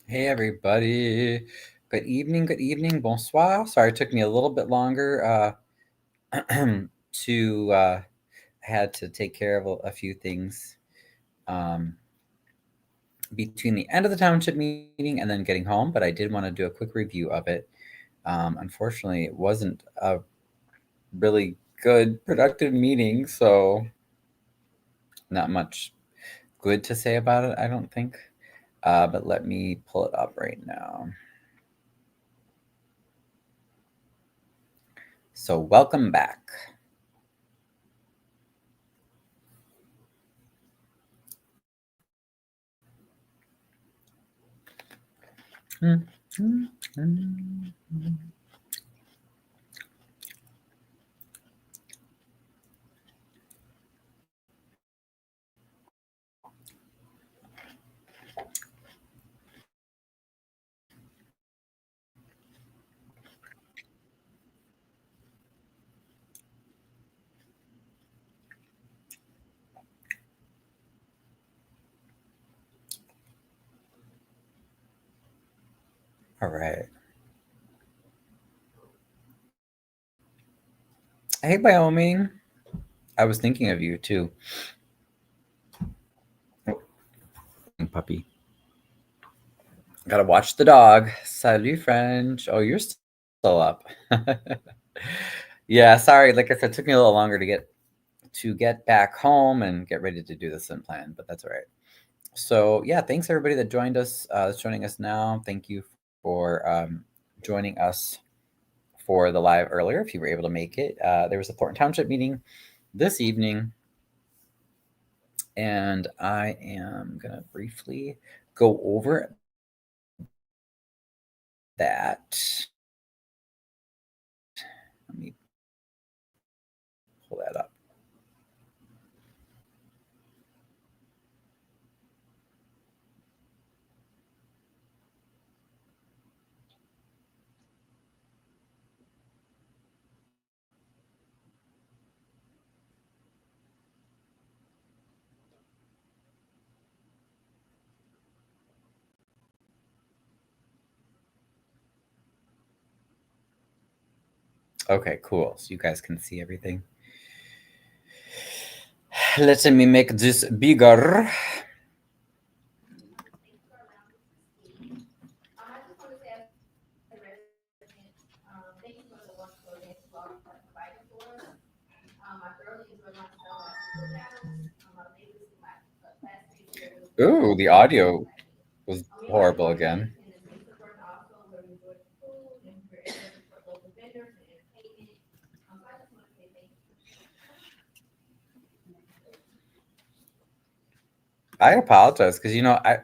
Hey everybody. Good evening, bonsoir. Sorry, it took me a little bit longer to had to take care of a few things between the end of the township meeting and then getting home, but I did want to do a quick review of it. Unfortunately, it wasn't a really good, productive meeting, so not much good to say about it, I don't think. But let me pull it up right now. So, welcome back. All right. Hey, Wyoming. I was thinking of you too. Puppy. Gotta watch the dog. Salut, French. Oh, you're still up. Yeah, sorry. Like I said, it took me a little longer to get back home and get ready to do this in plan, but that's all right. So yeah, thanks everybody that joined us. That's joining us now. Thank you for joining us for the live earlier. If you were able to make it, there was a Thornton Township meeting this evening, and I am gonna briefly go over that. Let me pull that up. Okay, cool. So you guys can see everything. Let me make this bigger. Ooh, the audio was horrible again. I apologize because I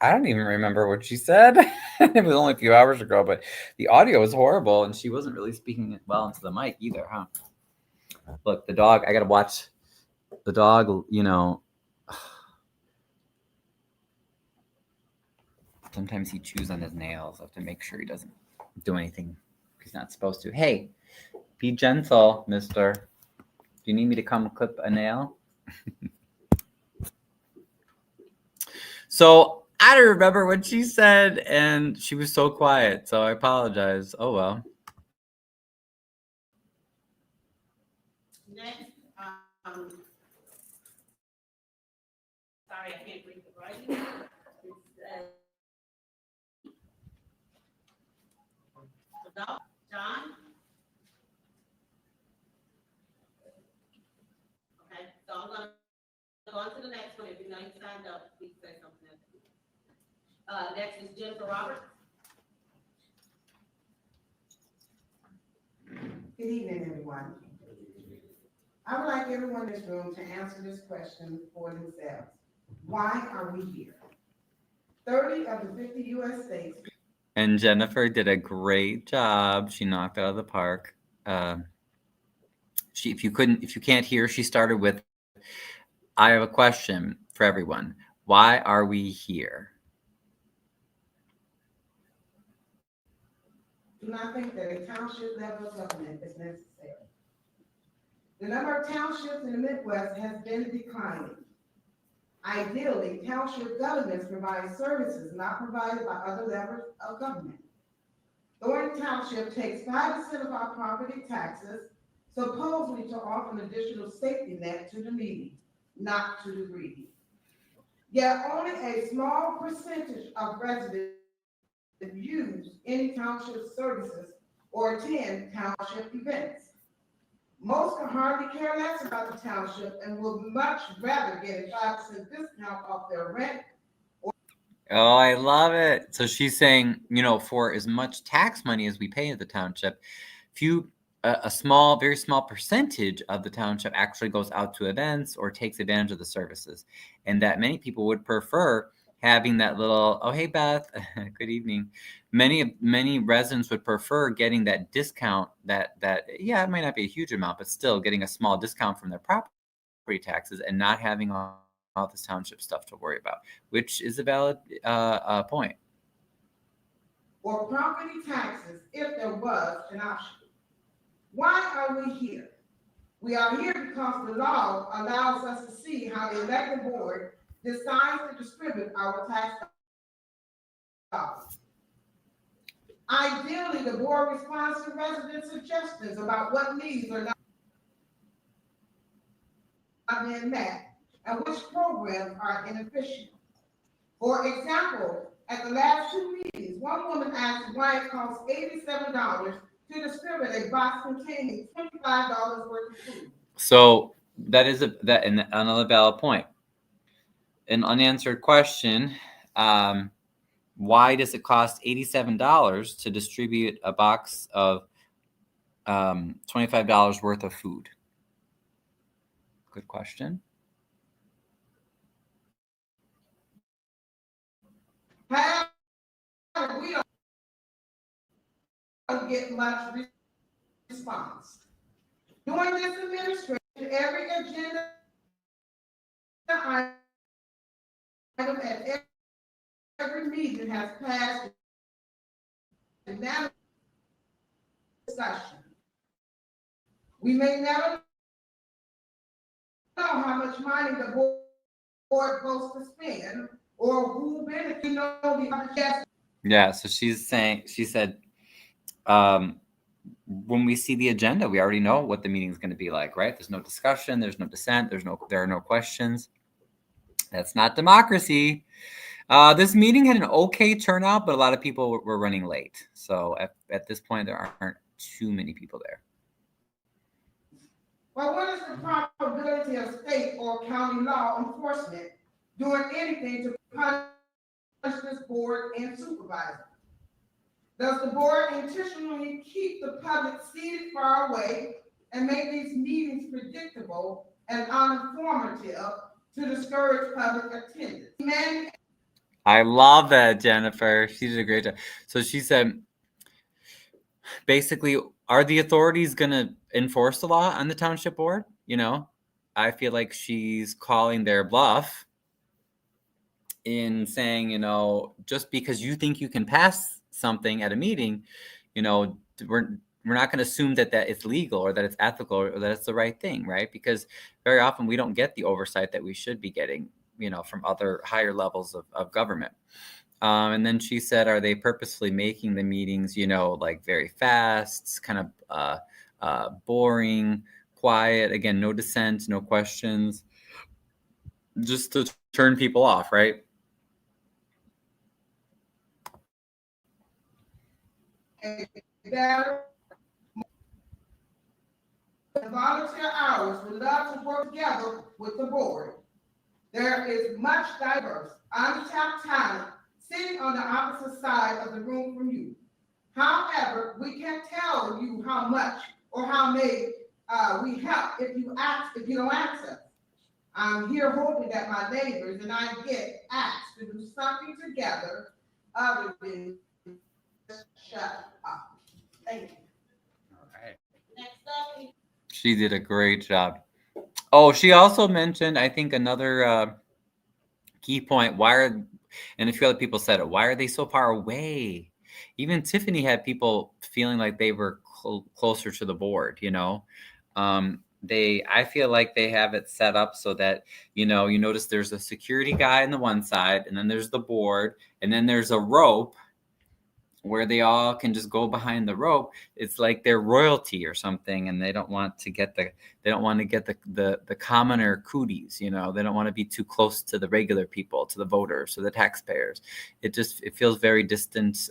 don't even remember what she said. It was only a few hours ago, but the audio was horrible, and she wasn't really speaking well into the mic either, huh? Look, the dog. I gotta watch the dog. Sometimes he chews on his nails. I have to make sure he doesn't do anything he's not supposed to. Hey, be gentle, mister. Do you need me to come clip a nail? So I don't remember what she said, and she was so quiet, so I apologize. Oh well. Next, sorry, I can't read the writing. John? Okay, so I'm gonna go on to the next one. If you know you signed up, please say something else. Next is Jennifer Roberts. Good evening, everyone. I would like everyone in this room to answer this question for themselves. Why are we here? 30 of the 50 U.S. states. And Jennifer did a great job. She knocked it out of the park. If you can't hear, she started with, "I have a question for everyone. Why are we here?" Do not think that a township level of government is necessary. The number of townships in the Midwest has been declining. Ideally, township governments provide services not provided by other levels of government. Thornton Township takes 5% of our property taxes, supposedly to offer an additional safety net to the needy, not to the greedy. Yet only a small percentage of residents use any township services or attend township events. Most can hardly care less about the township and will much rather get a 5% discount off their rent. Oh, I love it. So she's saying, for as much tax money as we pay at the township, a small, very small percentage of the township actually goes out to events or takes advantage of the services, and that many people would prefer having that little, oh, hey, Beth, good evening. Many residents would prefer getting that discount that, yeah, it might not be a huge amount, but still getting a small discount from their property taxes and not having all this township stuff to worry about, which is a valid point. Or property taxes if there was an option. Why are we here? We are here because the law allows us to see how the elected board decides to distribute our tax dollars. Ideally, the board responds to resident suggestions about what needs are not being met and which programs are inefficient. For example, at the last two meetings, one woman asked why it costs $87 to distribute a box containing $25 worth of food. So that is another valid point. An unanswered question. Why does it cost $87 to distribute a box of $25 worth of food? Good question. We don't get much response. During this administration, every agenda item at every meeting has passed unanimous discussion. We may never know how much money the board goes to spend or who benefits, the other guests. Yeah, so she said, when we see the agenda, we already know what the meeting is going to be like, right? There's no discussion, there's no dissent, there are no questions. That's not democracy. This meeting had an okay turnout, but a lot of people were running late. So at this point, there aren't too many people there. Well, what is the probability of state or county law enforcement doing anything to punish this board and supervisor? Does the board intentionally keep the public seated far away and make these meetings predictable and uninformative to discourage public attendance? I love that, Jennifer. She did a great job. So she said, basically, are the authorities going to enforce the law on the township board? I feel like she's calling their bluff in saying, just because you think you can pass something at a meeting, we're not going to assume that it's legal or that it's ethical or that it's the right thing, right? Because very often we don't get the oversight that we should be getting, from other higher levels of government. And then she said, are they purposefully making the meetings, like very fast, kind of boring, quiet, again, no dissent, no questions, just to turn people off, right? Volunteer hours would love to work together with the board. There is much diverse, untapped talent sitting on the opposite side of the room from you. However, we can't tell you how much or how many we help if you don't ask us. I'm here hoping that my neighbors and I get asked to do something together other than shut up. Thank you. All right. Next up. She did a great job. Oh, she also mentioned, I think, another key point. And a few other people said it. Why are they so far away? Even Tiffany had people feeling like they were closer to the board. I feel like they have it set up so that, you notice there's a security guy on the one side, and then there's the board, and then there's a rope where they all can just go behind the rope. It's like they're royalty or something, and they don't want to get the commoner cooties. They don't want to be too close to the regular people, to the voters, to the taxpayers. It feels very distant.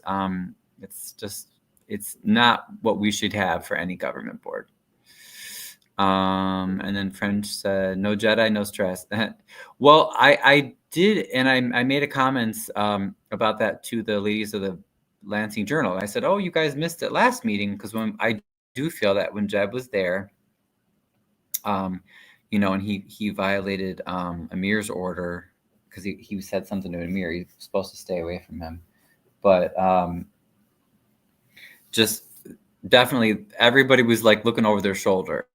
It's not what we should have for any government board. And then French said, "No Jedi, no stress." Well, I did, and I made a comments about that to the ladies of the Lansing Journal. I said, "Oh, you guys missed it last meeting," because when I do feel that when Jeb was there, and he violated Amir's order because he said something to Amir. He's supposed to stay away from him, but just definitely everybody was like looking over their shoulder.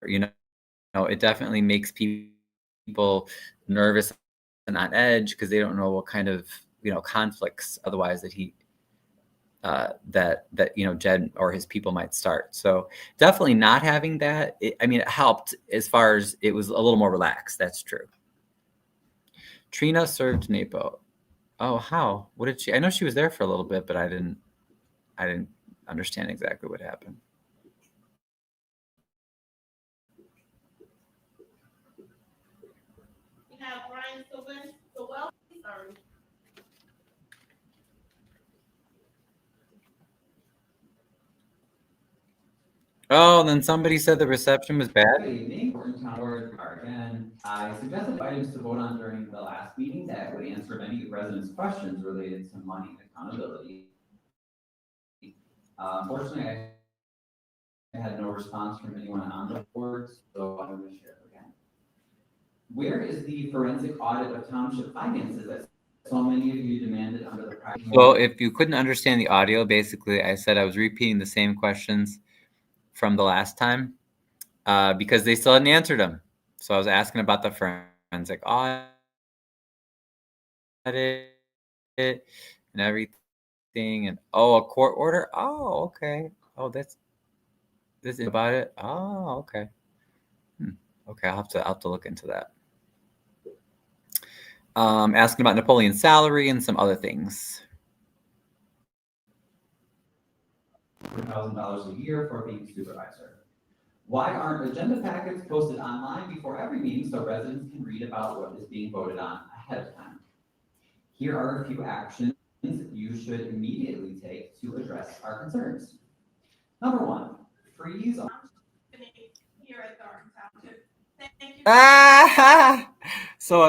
It definitely makes people nervous and on edge because they don't know what kind of conflicts otherwise that Jed or his people might start. So definitely not having that. It helped as far as it was a little more relaxed. That's true. Trina served NAPO. Oh, how? What did she? I know she was there for a little bit, but I didn't understand exactly what happened. We have Brian Sylvan. Sorry. Oh, then somebody said the reception was bad. Good evening, Thornton Twp again. I suggested items to vote on during the last meeting that would answer many residents' questions related to money and accountability. Unfortunately, I had no response from anyone on the board, so I'm going to share it again. Where is the forensic audit of township finances that so many of you demanded under the prior? Well, if you couldn't understand the audio, basically I said I was repeating the same questions from the last time because they still hadn't answered them. So I was asking about the forensic audit and everything, and a court order. Oh, okay. Oh, this is about it. Oh, okay. Okay, I'll have to look into that. Asking about Napoleon's salary and some other things. $1,000 a year for being supervisor. Why aren't agenda packets posted online before every meeting so residents can read about what is being voted on ahead of time? Here are a few actions you should immediately take to address our concerns. Number one, freeze. Here at Thornton Township. Thank you. So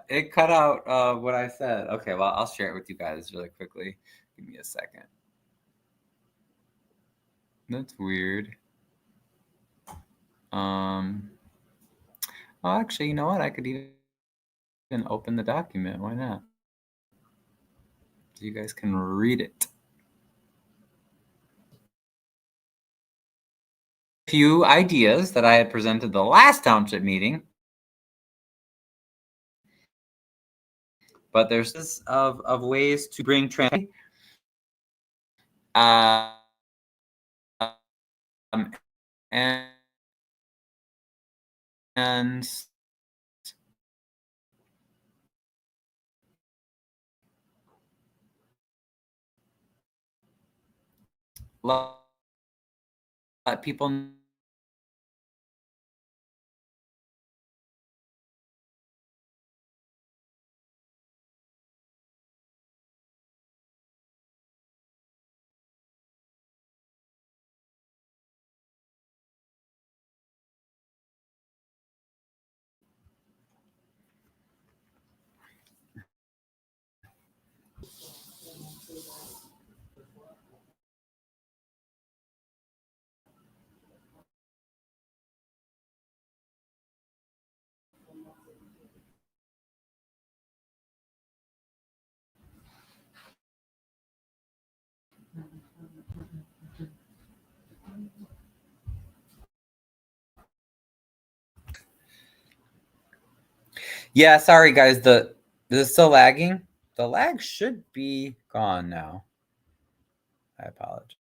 it cut out what I said. Okay, well, I'll share it with you guys really quickly. Give me a second. That's weird. Well, actually, you know what? I could even open the document. Why not? So you guys can read it. A few ideas that I had presented the last township meeting. But there's this of ways to bring transparency. And let people Yeah, sorry guys, this is still lagging. The lag should be gone now. I apologize.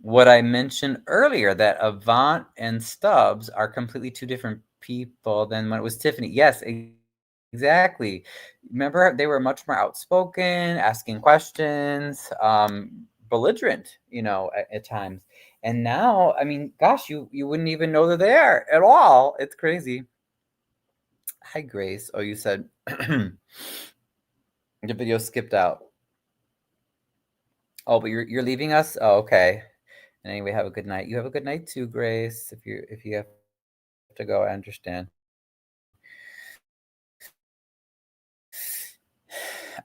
what I mentioned earlier, that Avant and Stubbs are completely two different people than when it was Tiffany. Yes, exactly. Remember, they were much more outspoken, asking questions, belligerent, at times. And now, I mean, gosh, you wouldn't even know they're there at all. It's crazy. Hi, Grace. Oh, you said the video skipped out. Oh, but you're leaving us? Oh, okay. And anyway, have a good night. You have a good night too, Grace. If you have to go, I understand.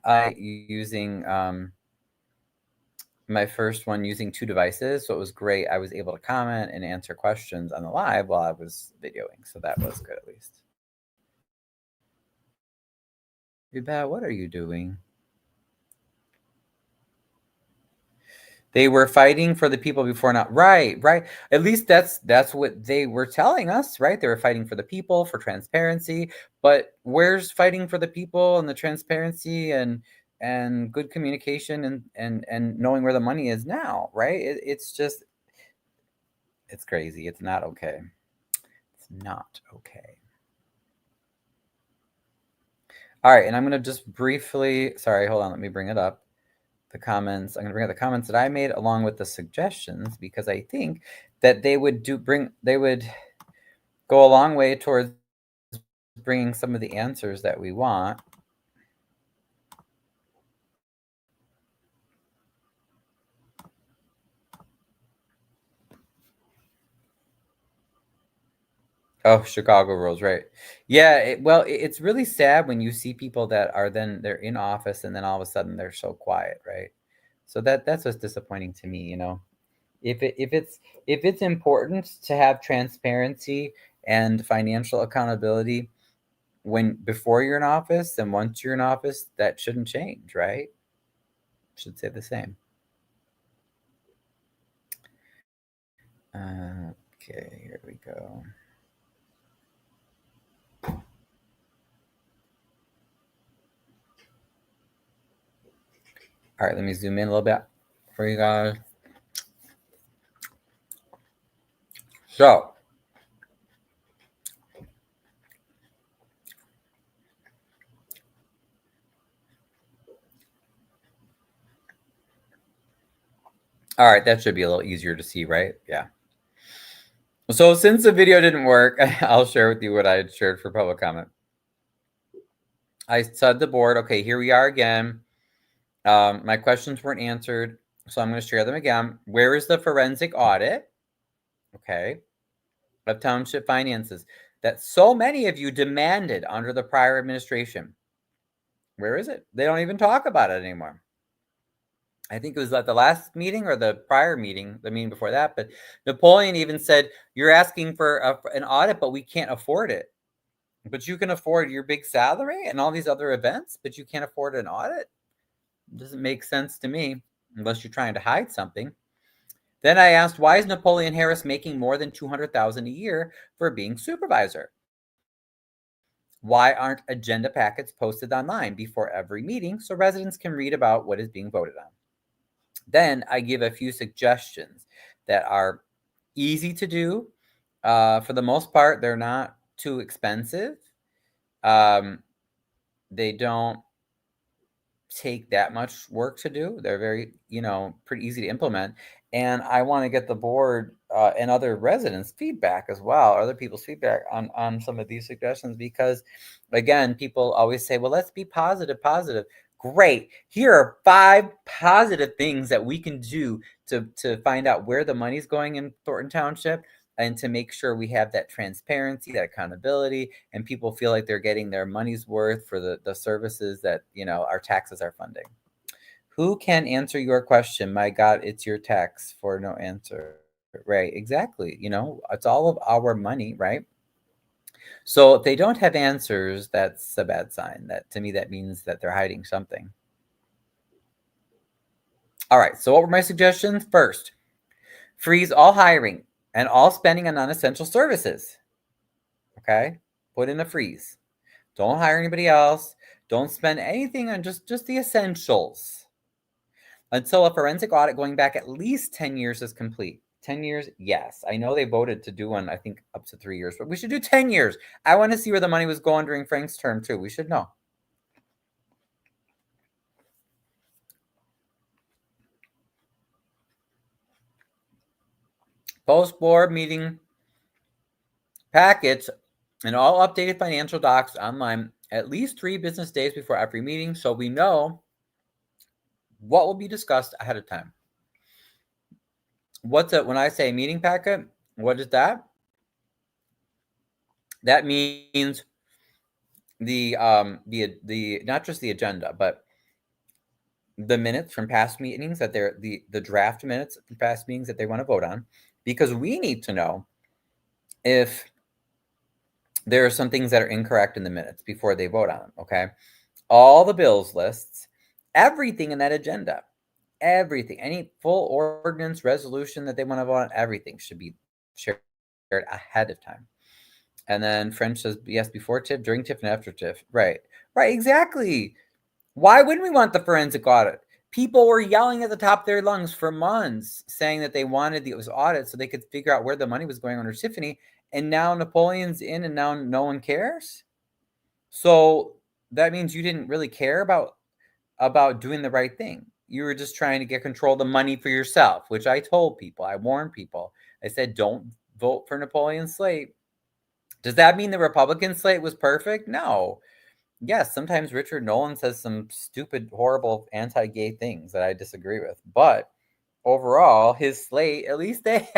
I using my first one using 2 devices, so it was great. I was able to comment and answer questions on the live while I was videoing, so that was good at least. Yvette, what are you doing? They were fighting for the people before now. Right. At least that's what they were telling us, right? They were fighting for the people, for transparency. But where's fighting for the people and the transparency and good communication and knowing where the money is now, right? It's just, it's crazy. It's not okay. It's not okay. All right, and I'm gonna just briefly, sorry, hold on, let me bring it up. The comments. I'm going to bring up the comments that I made along with the suggestions, because I think that they would go a long way towards bringing some of the answers that we want. Oh, Chicago rules, right? Yeah. It's really sad when you see people that are they're in office and then all of a sudden they're so quiet, right? So that's what's disappointing to me. If it's important to have transparency and financial accountability before you're in office and once you're in office, that shouldn't change, right? Should stay the same. Okay, here we go. All right, let me zoom in a little bit for you guys. So, all right, that should be a little easier to see, right? Yeah. So since the video didn't work, I'll share with you what I had shared for public comment. I said the board, okay, here we are again. My questions weren't answered, so I'm going to share them again. Where is the forensic audit, okay, of township finances that so many of you demanded under the prior administration? Where is it? They don't even talk about it anymore. I think it was at the last meeting or the prior meeting, the meeting before that, but Napoleon even said, you're asking for an audit, but we can't afford it. But you can afford your big salary and all these other events, but you can't afford an audit? It doesn't make sense to me, unless you're trying to hide something. Then I asked, why is Napoleon Harris making more than $200,000 a year for being supervisor? Why aren't agenda packets posted online before every meeting so residents can read about what is being voted on? Then I give a few suggestions that are easy to do. For the most part, they're not too expensive. They don't take that much work to do. They're very, pretty easy to implement. And I want to get the board and other residents' feedback as well, or other people's feedback on some of these suggestions, because again, people always say, well, let's be positive. Great. Here are 5 positive things that we can do to find out where the money's going in Thornton Township, and to make sure we have that transparency, that accountability, and people feel like they're getting their money's worth for the services that, our taxes are funding. Who can answer your question? My God, it's your tax for no answer. Right, exactly. It's all of our money, right? So if they don't have answers, that's a bad sign. That, to me, that means that they're hiding something. All right, so what were my suggestions? First, freeze all hiring and all spending on non-essential services. Okay, put in a freeze. Don't hire anybody else. Don't spend anything on just the essentials. until a forensic audit going back at least 10 years is complete. 10 years? Yes. I know they voted to do one, I think, up to 3 years, but we should do 10 years. I want to see where the money was going during Frank's term, too. We should know. Post-board meeting packets and all updated financial docs online at least 3 business days before every meeting, so we know what will be discussed ahead of time. What's it when I say meeting packet? What is that? That means the not just the agenda, but the minutes from past meetings that they're the draft minutes from past meetings that they want to vote on, because we need to know if there are some things that are incorrect in the minutes before they vote on them. Okay, all the bills lists, everything in that agenda, everything, any full ordinance resolution that they want to vote on, everything should be shared ahead of time. And then French says yes before TIF, during TIF, and after TIF. Right, exactly. Why wouldn't we want the forensic audit? People were yelling at the top of their lungs for months saying that they wanted those audits so they could figure out where the money was going under Tiffany. And now Napoleon's in and now no one cares. So that means you didn't really care about doing the right thing. You were just trying to get control of the money for yourself, which I told people. I warned people. I said, don't vote for Napoleon's slate. Does that mean the Republican slate was perfect? No. Yes, sometimes Richard Nolan says some stupid, horrible, anti-gay things that I disagree with. But overall, his slate, at least they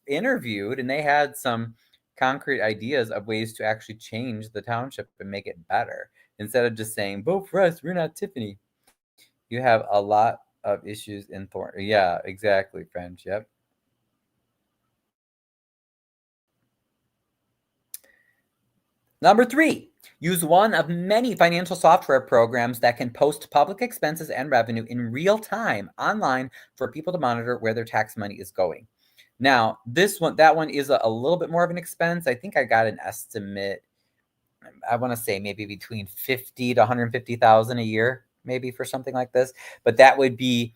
interviewed and they had some concrete ideas of ways to actually change the township and make it better. Instead of just saying, vote for us, we're not Tiffany. You have a lot of issues in Thornton. Yeah, exactly, French. Yep. Number 3, use one of many financial software programs that can post public expenses and revenue in real time online for people to monitor where their tax money is going. Now, that one is a little bit more of an expense. I think I got an estimate. I want to say maybe between 50 to 150,000 a year, maybe for something like this. But that would be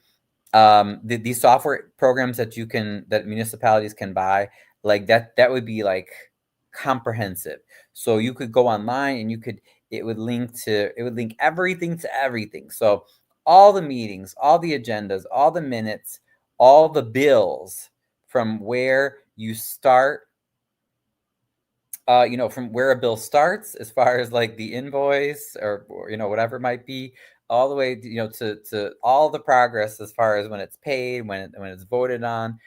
these software programs that municipalities can buy, like that would be like comprehensive. So you could go online and it would link everything to everything. So all the meetings, all the agendas, all the minutes, all the bills from where you start, from where a bill starts, as far as like the invoice or whatever it might be, all the way to all the progress as far as when it's paid, when it's voted on,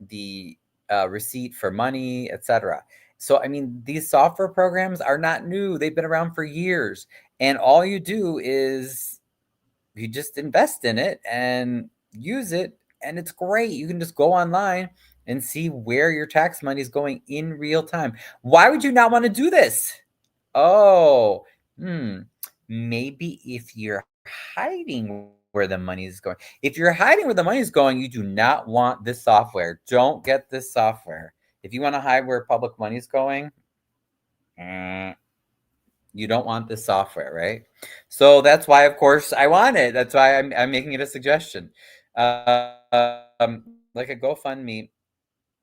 the receipt for money, etc. So I mean, these software programs are not new. They've been around for years, and all you do is you just invest in it and use it, and it's great. You can just go online and see where your tax money is going in real time. Why would you not want to do this? Oh, maybe if you're hiding where the money is going. If you're hiding where the money is going, you do not want this software. Don't get this software. If you want to hide where public money is going, you don't want this software, right? So that's why, of course, I want it. That's why I'm making it a suggestion. Like a GoFundMe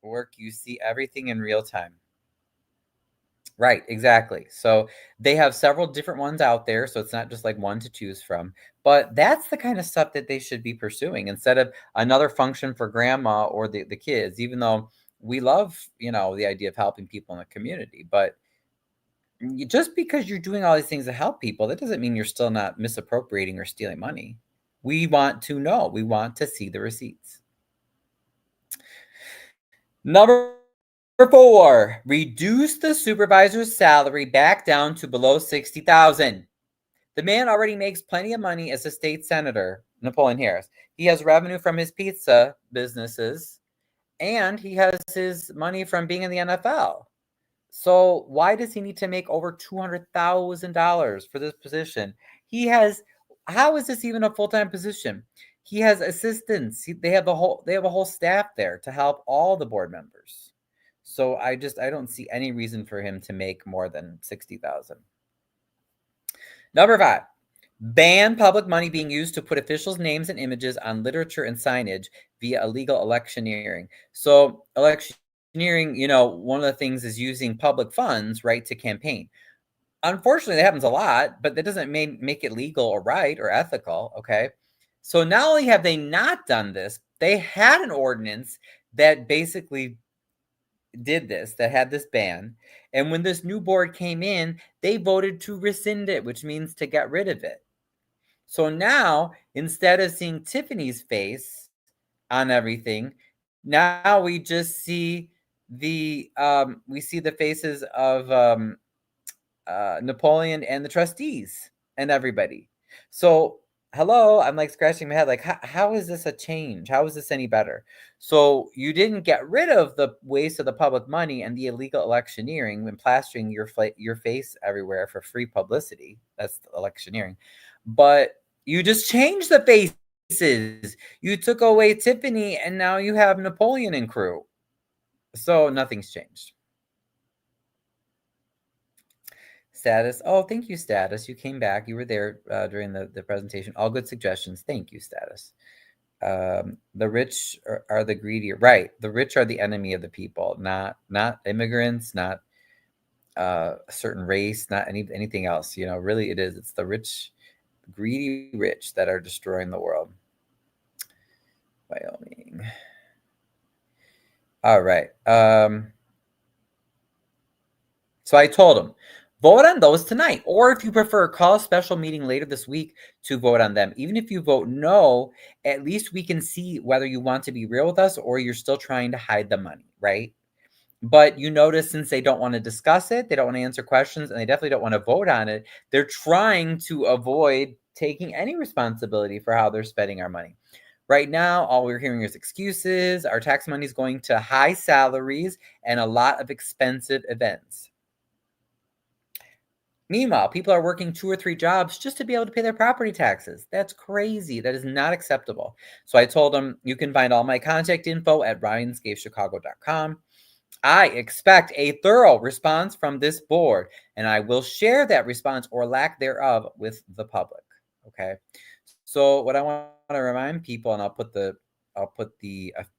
work, you see everything in real time. Right, exactly. So they have several different ones out there, so it's not just like one to choose from. But that's the kind of stuff that they should be pursuing instead of another function for grandma or the kids, even though we love, the idea of helping people in the community. But just because you're doing all these things to help people, that doesn't mean you're still not misappropriating or stealing money. We want to know. We want to see the receipts. Number 4, reduce the supervisor's salary back down to below $60,000. The man already makes plenty of money as a state senator, Napoleon Harris. He has revenue from his pizza businesses, and he has his money from being in the NFL. So why does he need to make over $200,000 for this position? How is this even a full-time position? He has assistants. They have a whole staff there to help all the board members. So I don't see any reason for him to make more than $60,000. Number 5, ban public money being used to put officials' names and images on literature and signage via illegal electioneering. So electioneering, one of the things is using public funds, right, to campaign. Unfortunately, that happens a lot, but that doesn't make it legal or right or ethical, okay? So not only have they not done this, they had an ordinance that basically did this, that had this ban. And when this new board came in, they voted to rescind it, which means to get rid of it. So now, instead of seeing Tiffany's face on everything, now we just see the faces of Napoleon and the trustees and everybody. So, hello, I'm like scratching my head, like, how is this a change? How is this any better? So, you didn't get rid of the waste of the public money and the illegal electioneering when plastering your face everywhere for free publicity. That's electioneering. But you just changed the faces. You took away Tiffany and now you have Napoleon and crew. So, nothing's changed. Status. Oh, thank you, Status. You came back. You were there during the presentation. All good suggestions. Thank you, Status. The rich are the greedy. Right. The rich are the enemy of the people, not immigrants, not a certain race, not anything else. Really it is. It's the rich, greedy rich that are destroying the world. Wyoming. All right. So I told him, vote on those tonight. Or if you prefer, call a special meeting later this week to vote on them. Even if you vote no, at least we can see whether you want to be real with us or you're still trying to hide the money, right? But you notice since they don't want to discuss it, they don't want to answer questions, and they definitely don't want to vote on it, they're trying to avoid taking any responsibility for how they're spending our money. Right now, all we're hearing is excuses. Our tax money is going to high salaries and a lot of expensive events. Meanwhile, people are working 2 or 3 jobs just to be able to pay their property taxes. That's crazy. That is not acceptable. So I told them, you can find all my contact info at ryans.chicago.com. I expect a thorough response from this board, and I will share that response or lack thereof with the public. Okay. So what I want to remind people, and I'll put a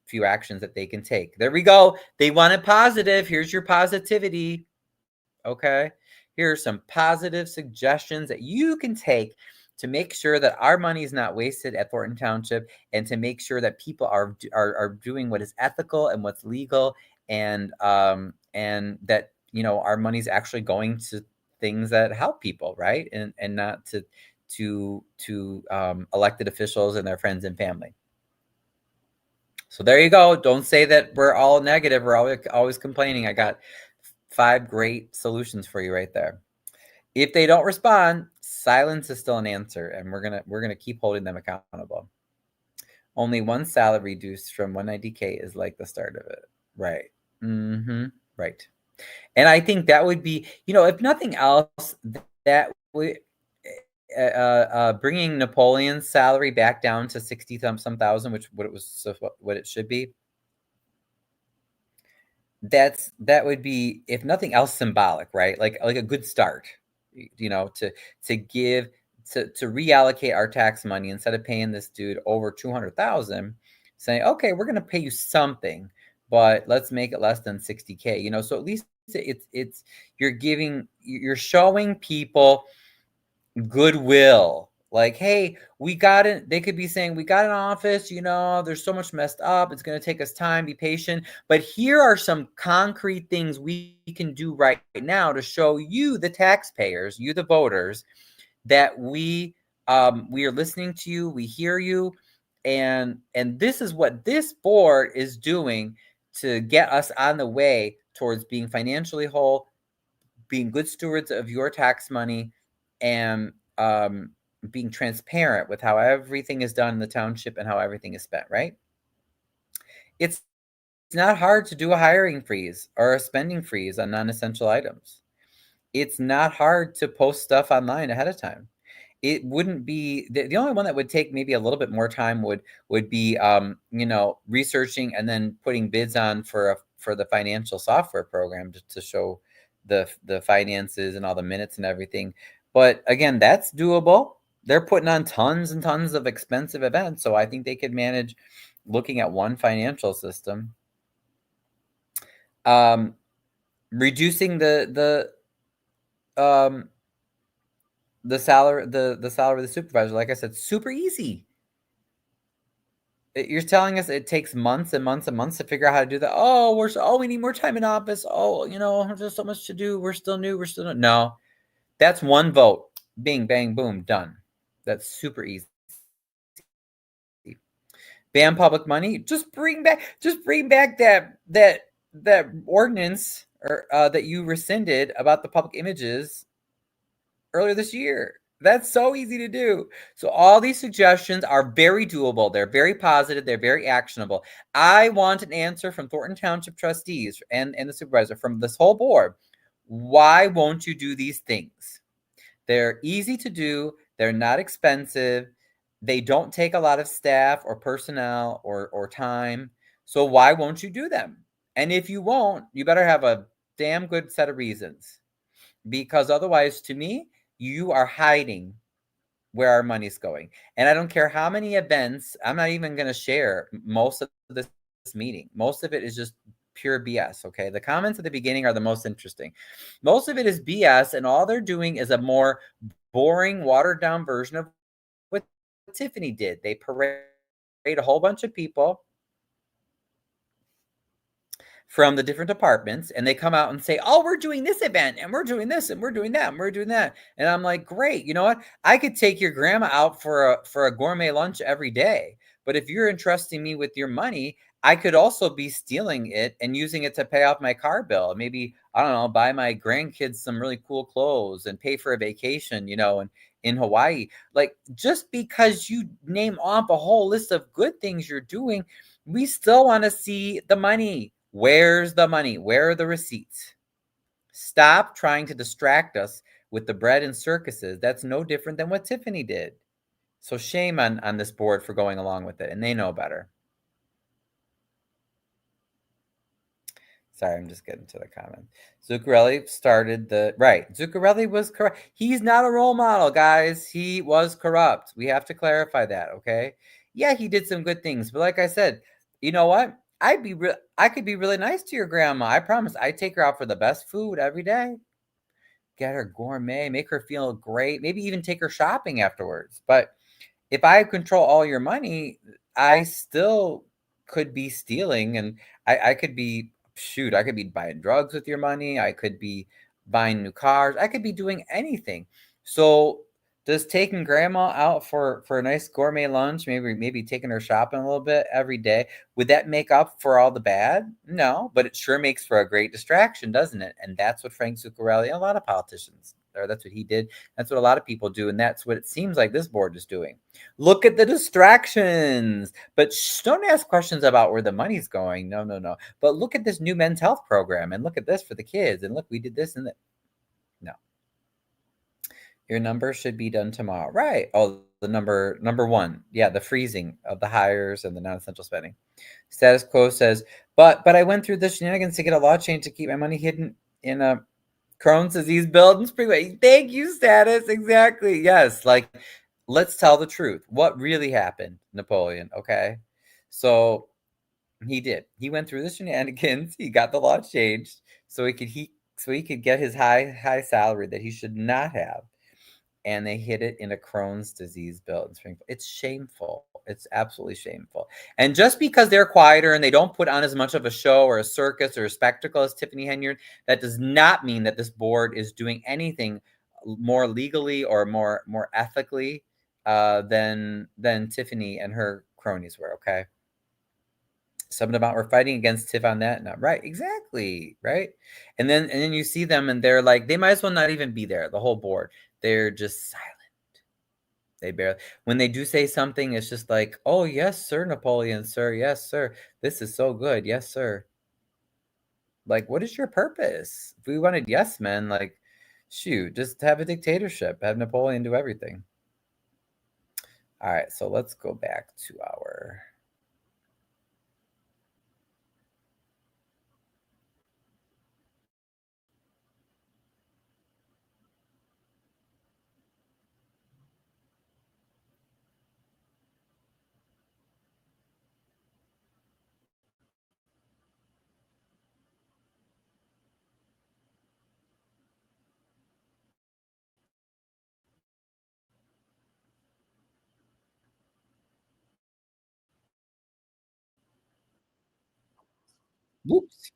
few actions that they can take. There we go. They want it positive. Here's your positivity. Okay. Here are some positive suggestions that you can take to make sure that our money is not wasted at Thornton Township, and to make sure that people are doing what is ethical and what's legal, and that our money is actually going to things that help people, right? And not to elected officials and their friends and family. So there you go. Don't say that we're all negative. We're always complaining. I got 5 great solutions for you right there. If they don't respond, silence is still an answer, and we're gonna keep holding them accountable. Only one salary reduced from 190K is like the start of it, right? Right. And I think that would be, if nothing else, that would bringing Napoleon's salary back down to 60 some thousand, which what it should be. That would be, if nothing else, symbolic, right? Like a good start, to give to reallocate our tax money instead of paying this dude over 200,000, saying, okay, we're going to pay you something, but let's make it less than 60K. So at least it's you're showing people goodwill. Like, hey, we got it. They could be saying, we got an office, there's so much messed up. It's going to take us time, be patient. But here are some concrete things we can do right now to show you, the taxpayers, you, the voters, that we are listening to you. We hear you. And this is what this board is doing to get us on the way towards being financially whole, being good stewards of your tax money, and being transparent with how everything is done in the township and how everything is spent, right? It's not hard to do a hiring freeze or a spending freeze on non-essential items. It's not hard to post stuff online ahead of time. It wouldn't be the only one that would take maybe a little bit more time would be researching and then putting bids on for the financial software program to show the finances and all the minutes and everything. But again, that's doable. They're putting on tons and tons of expensive events, so I think they could manage looking at one financial system. Reducing the salary of the supervisor, like I said, super easy. You're telling us it takes months and months and months to figure out how to do that. We need more time in office. There's so much to do. We're still new. No. That's one vote. Bing, bang, boom, done. That's super easy. Ban public money. Just bring back that ordinance or that you rescinded about the public images earlier this year. That's so easy to do. So all these suggestions are very doable. They're very positive. They're very actionable. I want an answer from Thornton Township trustees and the supervisor, from this whole board. Why won't you do these things? They're easy to do. They're not expensive. They don't take a lot of staff or personnel or time. So why won't you do them? And if you won't, you better have a damn good set of reasons. Because otherwise, to me, you are hiding where our money's going. And I don't care how many events, I'm not even going to share most of this meeting. Most of it is just pure BS, okay? The comments at the beginning are the most interesting. Most of it is BS, and all they're doing is a more boring, watered down version of what Tiffany did. They parade a whole bunch of people from the different departments, and they come out and say, we're doing this event, and we're doing this, and we're doing that, and we're doing that. And I'm like, great. You know what? I could take your grandma out for a gourmet lunch every day. But if you're entrusting me with your money, I could also be stealing it and using it to pay off my car bill. Maybe, I don't know, buy my grandkids some really cool clothes and pay for a vacation, and in Hawaii. Like, just because you name off a whole list of good things you're doing, we still want to see the money. Where's the money? Where are the receipts? Stop trying to distract us with the bread and circuses. That's no different than what Tiffany did. So shame on this board for going along with it, and they know better. Sorry, I'm just getting to the comment. Zuccarelli started Zuccarelli was correct. He's not a role model, guys. He was corrupt. We have to clarify that, okay? Yeah, he did some good things, but like I said, you know what? I could be really nice to your grandma. I promise. I take her out for the best food every day. Get her gourmet, make her feel great, maybe even take her shopping afterwards. But if I control all your money, I still could be stealing, and I could be I could be buying drugs with your money. I could be buying new cars. I could be doing anything. So does taking grandma out for a nice gourmet lunch, maybe taking her shopping a little bit every day, would that make up for all the bad? No, but it sure makes for a great distraction, doesn't it? And that's what Frank Zuccarelli and a lot of politicians, or that's what he did. That's what a lot of people do, and that's what it seems like this board is doing. Look at the distractions, but don't ask questions about where the money's going. No. But look at this new men's health program, and look at this for the kids, and look, we did this and that. No. Your number should be done tomorrow. Right. Oh, the number one. Yeah, the freezing of the hires and the non-essential spending. Status quo says, but I went through the shenanigans to get a law change to keep my money hidden in a Crohn's disease build and Springway. Thank you, Status. Exactly. Yes. Like, let's tell the truth. What really happened, Napoleon? Okay. So he did. He went through the shenanigans. He got the law changed so he could get his high salary that he should not have. And they hid it in a Crohn's disease bill in Springfield. It's shameful. It's absolutely shameful. And just because they're quieter and they don't put on as much of a show or a circus or a spectacle as Tiffany Henyard, that does not mean that this board is doing anything more legally or more ethically than Tiffany and her cronies were. Okay. Something about we're fighting against Tiff on that. No, right, exactly, right. And then you see them, and they're like, they might as well not even be there. The whole board, they're just silent. They barely, when they do say something, it's just like, oh yes, sir, Napoleon, sir, yes, sir. This is so good, yes, sir. Like, what is your purpose? If we wanted yes men, like, shoot, just have a dictatorship, have Napoleon do everything. All right, so let's go back to our. Whoops.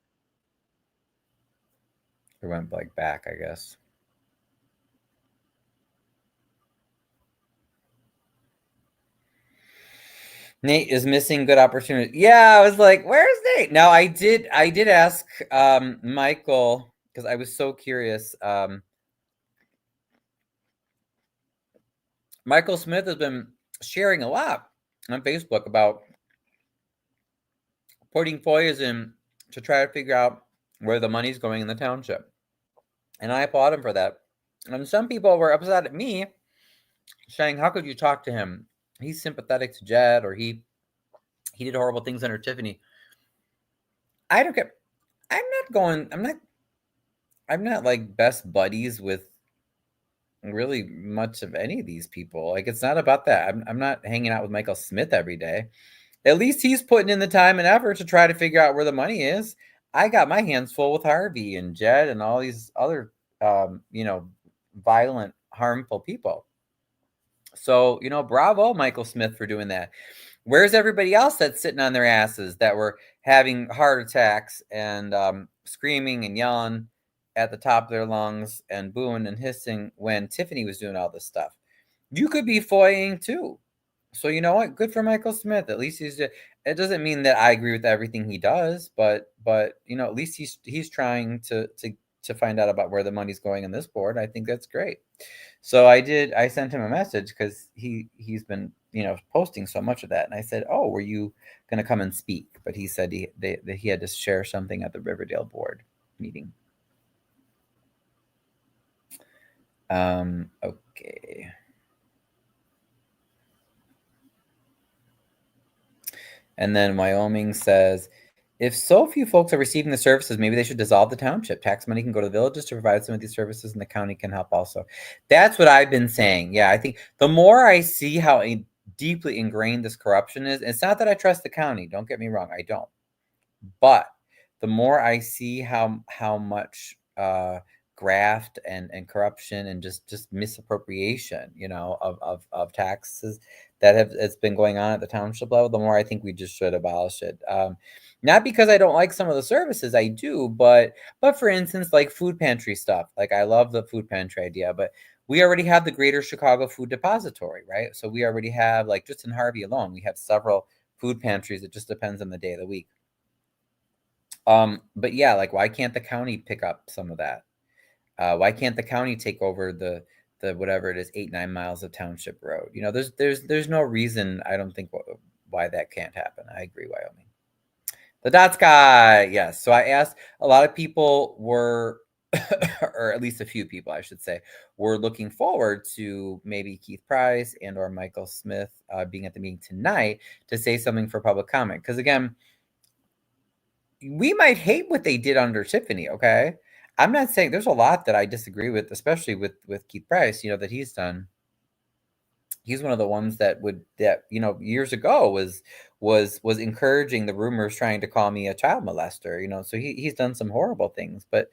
It went like back, I guess. Nate is missing good opportunity. Yeah, I was like, where's Nate? Now I did ask Michael, because I was so curious. Michael Smith has been sharing a lot on Facebook about putting FOIAs in to try to figure out where the money's going in the township. And I applaud him for that. And some people were upset at me, saying, how could you talk to him? He's sympathetic to Jed, or he did horrible things under Tiffany. I don't care. I'm not like best buddies with really much of any of these people. Like, it's not about that. I'm not hanging out with Michael Smith every day. At least he's putting in the time and effort to try to figure out where the money is. I got my hands full with Harvey and Jed and all these other, violent, harmful people. So, bravo, Michael Smith, for doing that. Where's everybody else that's sitting on their asses that were having heart attacks and screaming and yelling at the top of their lungs and booing and hissing when Tiffany was doing all this stuff? You could be foying too. So you know what? Good for Michael Smith. At least it doesn't mean that I agree with everything he does, but at least he's trying to find out about where the money's going in this board. I think that's great. So I sent him a message because he's been posting so much of that, and I said, oh, were you going to come and speak? But he said that he had to share something at the Riverdale board meeting. Okay. And then Wyoming says, if so few folks are receiving the services, maybe they should dissolve the township. Tax money can go to the villages to provide some of these services, and the county can help also. That's what I've been saying. Yeah, I think the more I see how deeply ingrained this corruption is, it's not that I trust the county. Don't get me wrong, I don't. But the more I see how much graft and corruption and just misappropriation, of taxes that has been going on at the township level, the more I think we just should abolish it. Not because I don't like some of the services, I do, but for instance, like food pantry stuff. Like, I love the food pantry idea, but we already have the Greater Chicago Food Depository, right? So we already have, like, just in Harvey alone, we have several food pantries. It just depends on the day of the week. But yeah, like, why can't the county pick up some of that? Why can't the county take over the whatever it is, 8-9 miles of township road? There's no reason, I don't think, why that can't happen. I agree, Wyoming. The Dots guy, yes. So I asked, a lot of people were, or at least a few people, I should say, were looking forward to maybe Keith Price and or Michael Smith being at the meeting tonight to say something for public comment. Because again, we might hate what they did under Tiffany, okay? I'm not saying, there's a lot that I disagree with, especially with Keith Price, that he's done. He's one of the ones that years ago was encouraging the rumors, trying to call me a child molester, so he's done some horrible things, but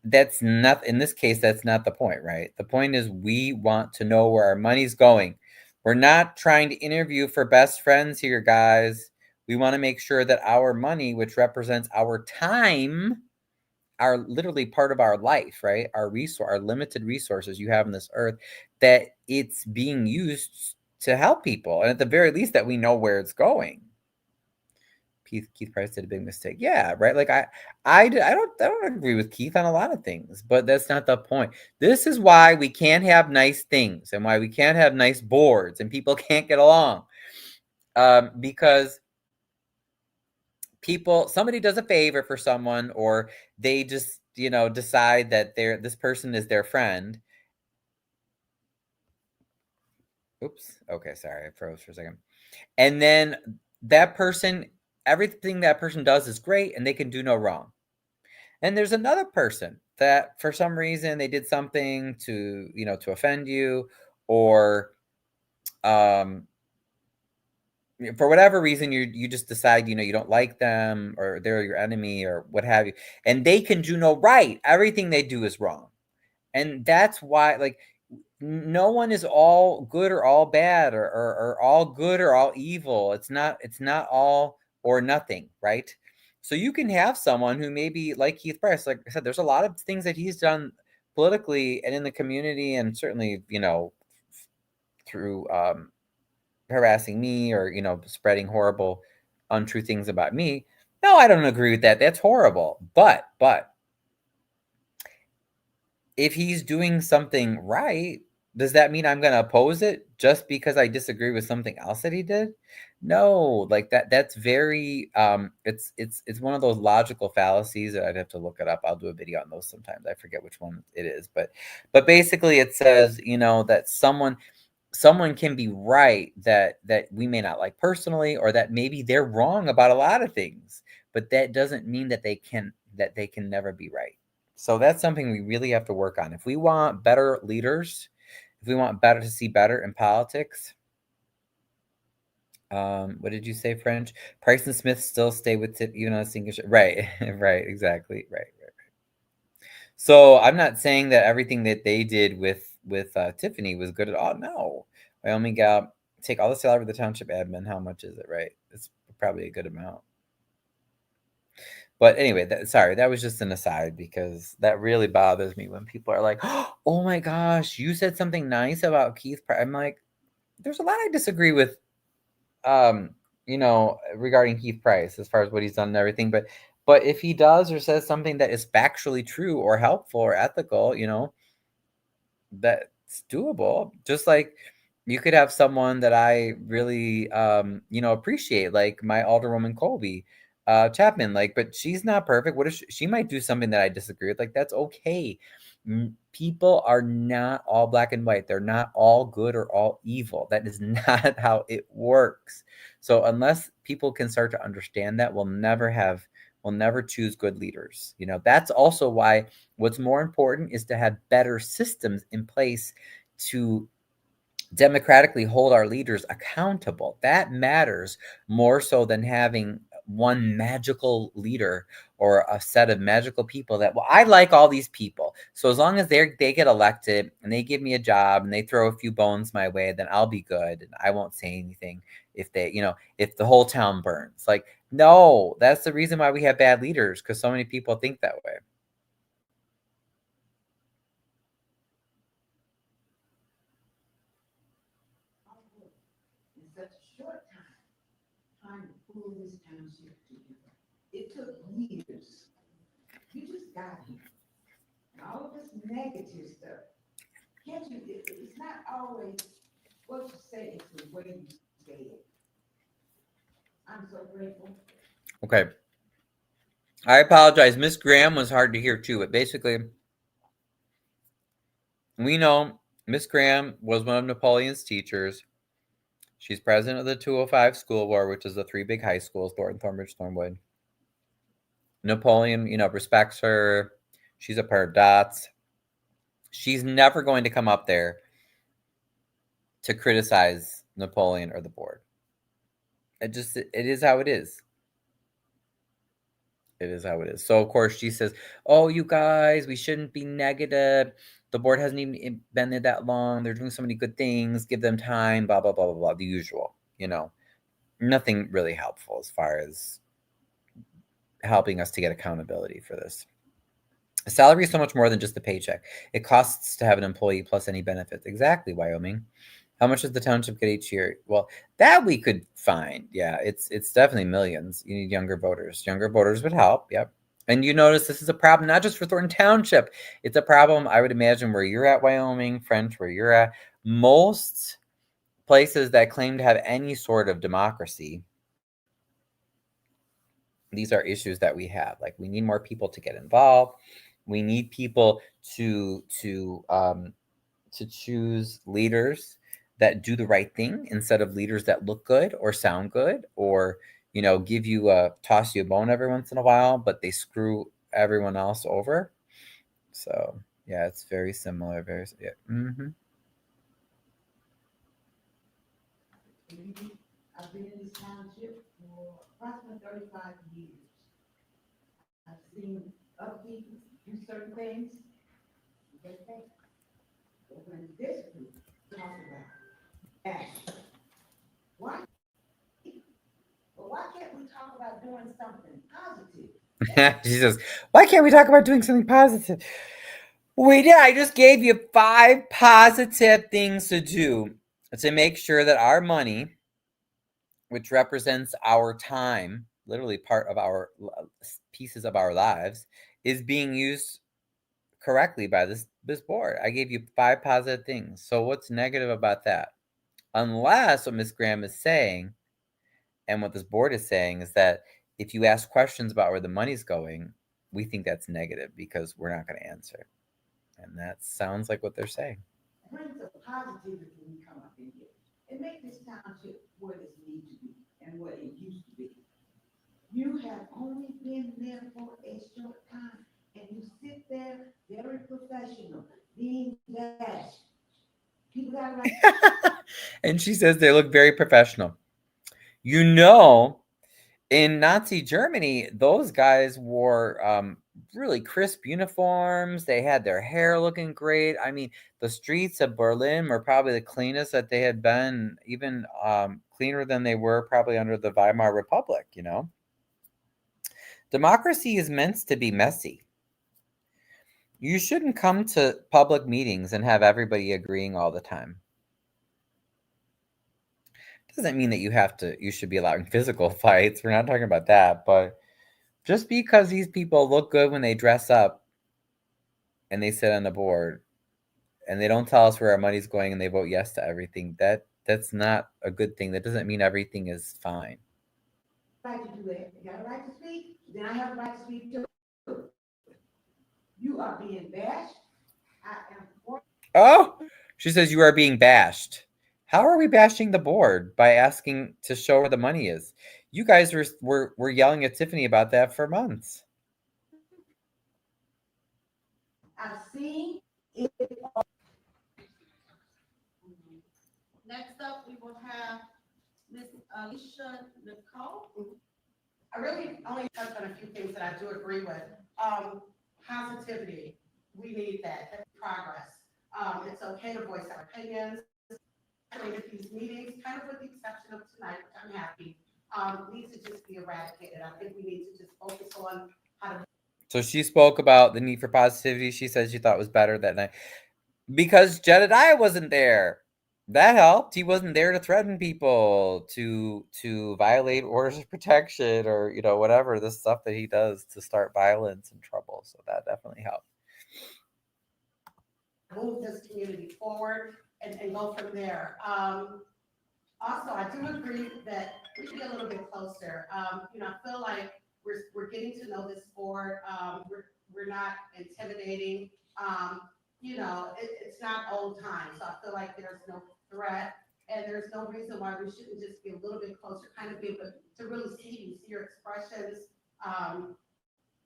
that's not, in this case, that's not the point, right? The point is, we want to know where our money's going. We're not trying to interview for best friends here, guys. We want to make sure that our money, which represents our time, are literally part of our life, right? Our limited resources you have on this earth, that it's being used to help people, and at the very least, that we know where it's going. Keith Price did a big mistake. Yeah, right. Like, I don't agree with Keith on a lot of things, but that's not the point. This is why we can't have nice things, and why we can't have nice boards, and people can't get along, because somebody does a favor for someone, or they just decide that this person is their friend. Oops. Okay, sorry, I froze for a second. And then that person, everything that person does is great, and they can do no wrong. And there's another person that for some reason they did something to offend you, or for whatever reason, you just decide, you don't like them, or they're your enemy, or what have you, and they can do no right. Everything they do is wrong. And that's why, like, no one is all good or all bad, or all good or all evil. It's not all or nothing, right? So you can have someone who maybe, like Keith Price, like I said, there's a lot of things that he's done politically and in the community, and certainly, through harassing me or, spreading horrible, untrue things about me. No, I don't agree with that. That's horrible. But if he's doing something right, does that mean I'm going to oppose it just because I disagree with something else that he did? No, like that's very it's one of those logical fallacies that I'd have to look it up. I'll do a video on those sometimes. I forget which one it is, but basically it says, that someone can be right that we may not like personally, or that maybe they're wrong about a lot of things, but that doesn't mean that they can never be right. So that's something we really have to work on. If we want better leaders, if we want better to see better in politics, what did you say, French? Price and Smith still stay with Tip even on a single show. Right, right, exactly, right. So I'm not saying that everything that they did with Tiffany was good at all. No, Wyoming got take all the salary of the township admin. How much is it? Right, it's probably a good amount. But anyway, that was just an aside, because that really bothers me when people are like, "Oh my gosh, you said something nice about Keith." I'm like, there's a lot I disagree with, regarding Keith Price as far as what he's done and everything. But if he does or says something that is factually true or helpful or ethical, that's doable. Just like you could have someone that I really, appreciate, like my Alderwoman Colby Chapman. Like, but she's not perfect. What if she might do something that I disagree with? Like, that's okay. People are not all black and white. They're not all good or all evil. That is not how it works. So unless people can start to understand that, we'll never choose good leaders. That's also why what's more important is to have better systems in place to democratically hold our leaders accountable. That matters more so than having one magical leader or a set of magical people that, well, I like all these people, so as long as they get elected and they give me a job and they throw a few bones my way, then I'll be good and I won't say anything if if the whole town burns. Like, no, that's the reason why we have bad leaders, because so many people think that way. In such a short time to pull this township together. It took years. You just got here. And all of this negative stuff, can't you, it's not always what you say, it's the way you say it. I'm so grateful. Okay. I apologize. Miss Graham was hard to hear too, but basically, we know Miss Graham was one of Napoleon's teachers. She's president of the 205 School Board, which is the three big high schools, Thornton, Thornbridge, Thornwood. Napoleon, respects her. She's a pair of dots. She's never going to come up there to criticize Napoleon or the board. It is how it is. It is how it is. So, of course, she says, "Oh, you guys, we shouldn't be negative. The board hasn't even been there that long. They're doing so many good things. Give them time, blah, blah, blah, blah, blah." The usual, Nothing really helpful as far as helping us to get accountability for this. A salary is so much more than just a paycheck. It costs to have an employee plus any benefits. Exactly, Wyoming. How much does the township get each year? Well, that we could find. Yeah, it's definitely millions. You need younger voters. Younger voters would help. Yep. And you notice this is a problem not just for Thornton Township. It's a problem, I would imagine, where you're at, Wyoming, French, where you're at. Most places that claim to have any sort of democracy, these are issues that we have. Like, we need more people to get involved. We need people to choose leaders that do the right thing instead of leaders that look good or sound good, or give you toss you a bone every once in a while, but they screw everyone else over. So yeah, it's very similar. Very, yeah. I've been in this township for approximately 35 years. I've seen other people do certain things. But when this group talk about action, why? But why can't we talk about doing something positive. She says, why can't we talk about doing something positive? We did. I just gave you 5 positive things to do to make sure that our money, which represents our time, literally part of our pieces of our lives, is being used correctly by this board. I gave you 5 positive things. So what's negative about that? Unless what Ms. Graham is saying and what this board is saying is that if you ask questions about where the money's going, we think that's negative because we're not going to answer. And that sounds like what they're saying. Brings a positivity when you come up in here. And make this township what it needs to be and what it used to be. You have only been there for a short time, and you sit there very professional, being dashed. People got right. And she says they look very professional. You know, in Nazi Germany, those guys wore really crisp uniforms. They had their hair looking great. I mean, the streets of Berlin were probably the cleanest that they had been, even cleaner than they were probably under the Weimar Republic, you know? Democracy is meant to be messy. You shouldn't come to public meetings and have everybody agreeing all the time. Doesn't mean that you should be allowing physical fights. We're not talking about that, but just because these people look good when they dress up and they sit on the board and they don't tell us where our money's going and they vote yes to everything, that's not a good thing. That doesn't mean everything is fine. Right to do that. You got a right to speak, then I have a right to speak too. You are being bashed. I am for. Oh, she says you are being bashed. How are we bashing the board? By asking to show where the money is. You guys were yelling at Tiffany about that for months. I've seen it. Next up, we will have Ms. Alicia Nicole. I really only touched on a few things that I do agree with. Positivity, we need that. That's progress. It's okay to voice our opinions. At these meetings, kind of with the exception of tonight, which I'm happy, needs to just be eradicated. I think we need to just focus on how to. So she spoke about the need for positivity. She said she thought was better that night because Jedediah wasn't there. That helped. He wasn't there to threaten people, to violate orders of protection, or whatever the stuff that he does to start violence and trouble. So that definitely helped. Move this community forward and go from there. Also, I do agree that we should get a little bit closer. I feel like we're getting to know this board. We're not intimidating. It's not old times. So I feel like there's no threat, and there's no reason why we shouldn't just be a little bit closer, kind of be able to really see your expressions.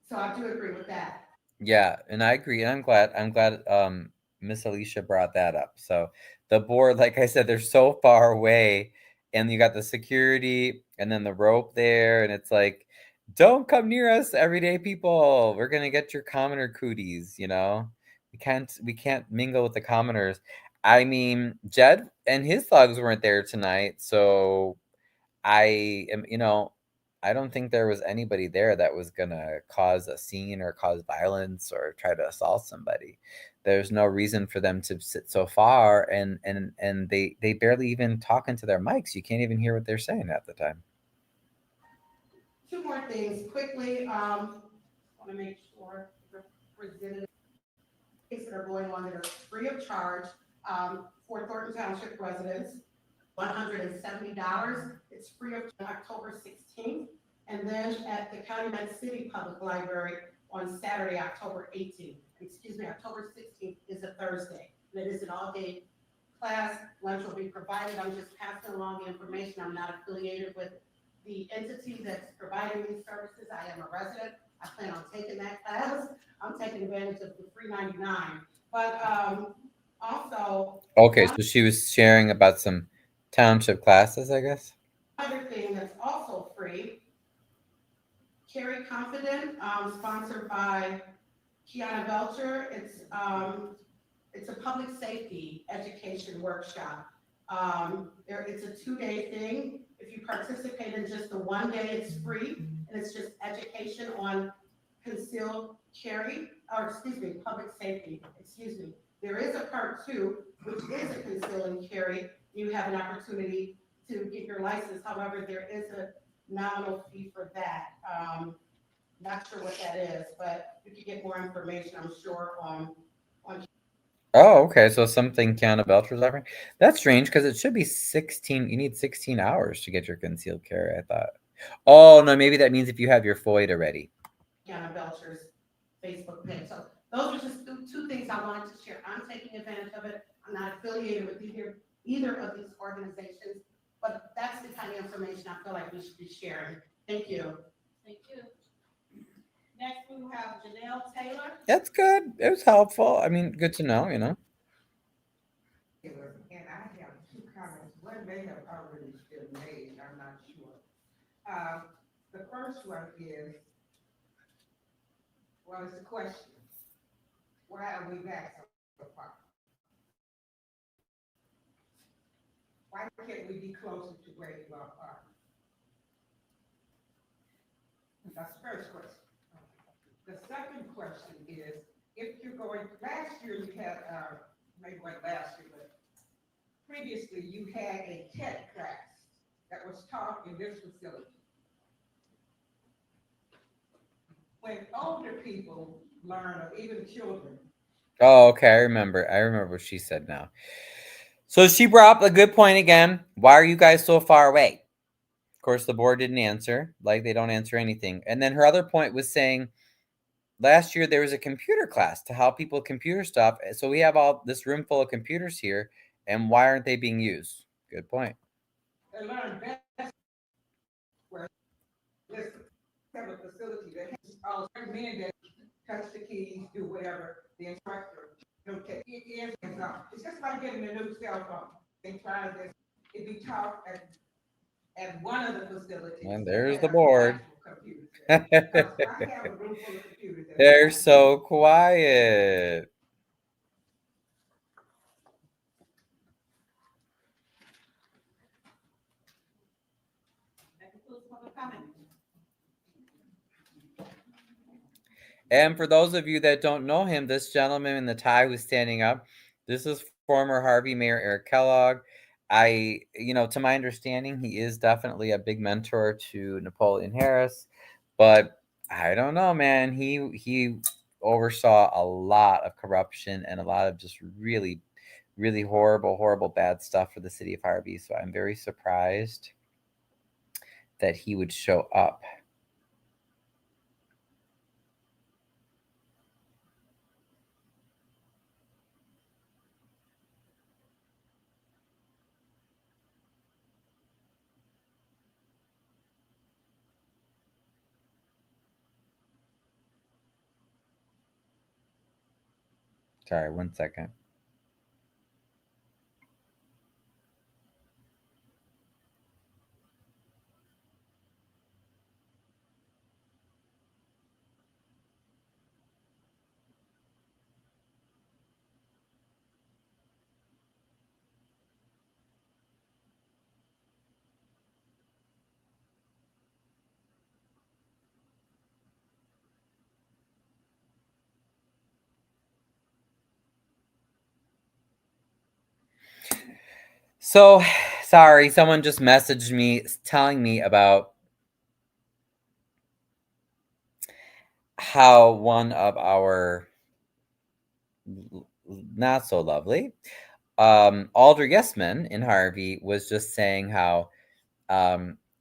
So I do agree with that. Yeah, and I agree. And I'm glad Miss Alicia brought that up. So the board, like I said, they're so far away, and you got the security and then the rope there, and it's like, don't come near us, everyday people. We're gonna get your commoner cooties, We can't mingle with the commoners. I mean, Jed and his thugs weren't there tonight, so I don't think there was anybody there that was gonna cause a scene or cause violence or try to assault somebody. There's no reason for them to sit so far, and they barely even talk into their mics. You can't even hear what they're saying at the time. Two more things quickly. Want to make sure representatives that are going on that are free of charge for Thornton Township residents. $170. It's free of October 16th. And then at the County Med City Public Library on Saturday, October 18th. October 16th is a Thursday. And it is an all-day class. Lunch will be provided. I'm just passing along the information. I'm not affiliated with the entity that's providing these services. I am a resident. I plan on taking that class. I'm taking advantage of the free 99. But also. Okay, so she was sharing about some township classes, I guess. Other thing that's also free, Carry Confident, sponsored by Kiana Belcher. It's a public safety education workshop. It's a 2-day thing. If you participate in just the one day, it's free. and it's just education on concealed carry, or excuse me, public safety, excuse me. There is a part 2, which is a conceal and carry. You have an opportunity to get your license. However, there is a nominal fee for that. Not sure what that is, but you can get more information, I'm sure, on. Oh, okay. So something Kiana Belcher's offering. That's strange because it should be 16. You need 16 hours to get your concealed carry, I thought. Oh, no, maybe that means if you have your FOID already. Kiana Belcher's Facebook page. So those are just two things I wanted to share. I'm taking advantage of it. I'm not affiliated with either of these organizations, but that's the kind of information I feel like we should be sharing. Thank you. Thank you. Next, we have Janelle Taylor. That's good. It was helpful. I mean, good to know, you know. And I have 2 comments. One may have already been made, I'm not sure. The first one is, well, it's a question. Why are we back so far? Why can't we be closer to where you are? That's the first question. The second question is, if you're going, last year you had, maybe not last year, but previously you had a tech class that was taught in this facility. When older people learn, or even children. Oh, okay. I remember what she said now. So she brought up a good point again. Why are you guys so far away? Of course, the board didn't answer, like they don't answer anything. And then her other point was saying, last year there was a computer class to help people with computer stuff. So we have all this room full of computers here, and why aren't they being used? Good point. They learn best where, listen, have a facility that has all men that touch the keys, do whatever, the instructor, okay, it is, it's just like getting a new cell phone. They try this, it be taught at one of the facilities. And there's that the have board. actual computers. Because I have a room full of computers. They're so quiet. That concludes public comment. And for those of you that don't know him, this gentleman in the tie who's standing up, this is former Harvey Mayor Eric Kellogg. To my understanding, he is definitely a big mentor to Napoleon Harris, but I don't know, man. He oversaw a lot of corruption and a lot of just really, really horrible bad stuff for the city of Harvey. So I'm very surprised that he would show up. Sorry, 1 second. So, sorry, someone just messaged me telling me about how one of our not so lovely Alder Yesman in Harvey was just saying how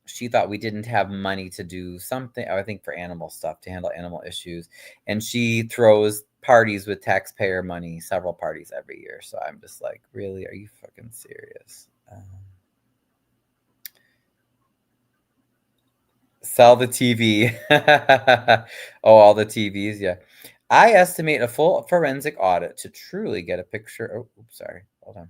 she thought we didn't have money to do something, I think for animal stuff, to handle animal issues. And she throws parties with taxpayer money, several parties every year. So I'm just like, really? Are you fucking serious? Sell the TV. Oh, all the TVs. Yeah. I estimate a full forensic audit to truly get a picture. Oh, oops, sorry. Hold on.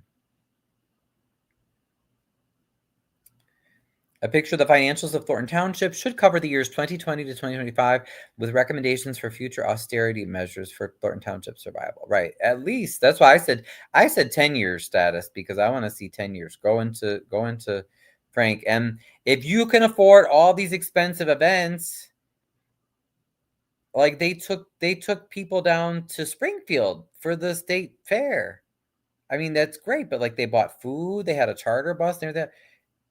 A picture of the financials of Thornton Township should cover the years 2020 to 2025 with recommendations for future austerity measures for Thornton Township survival. Right. At least that's why I said 10 years status, because I want to see 10 years. Go into Frank. And if you can afford all these expensive events, Like they took people down to Springfield for the state fair. I mean, that's great, but like they bought food, they had a charter bus and everything.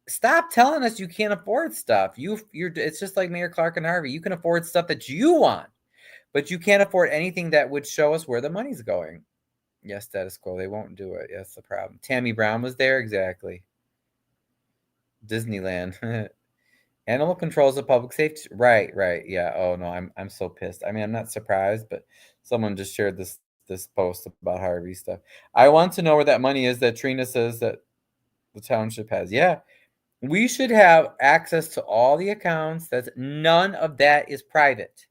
Stop telling us you can't afford stuff. You're it's just like Mayor Clark and Harvey. You can afford stuff that you want, but you can't afford anything that would show us where the money's going. Yes, status quo. They won't do it. Yes, the problem. Tammy Brown was there, exactly. Disneyland. Animal controls of public safety. Right, right. Yeah. Oh no, I'm so pissed. I mean, I'm not surprised, but someone just shared this post about Harvey stuff. I want to know where that money is that Trina says that the township has. Yeah. We should have access to all the accounts. That's none of that is private.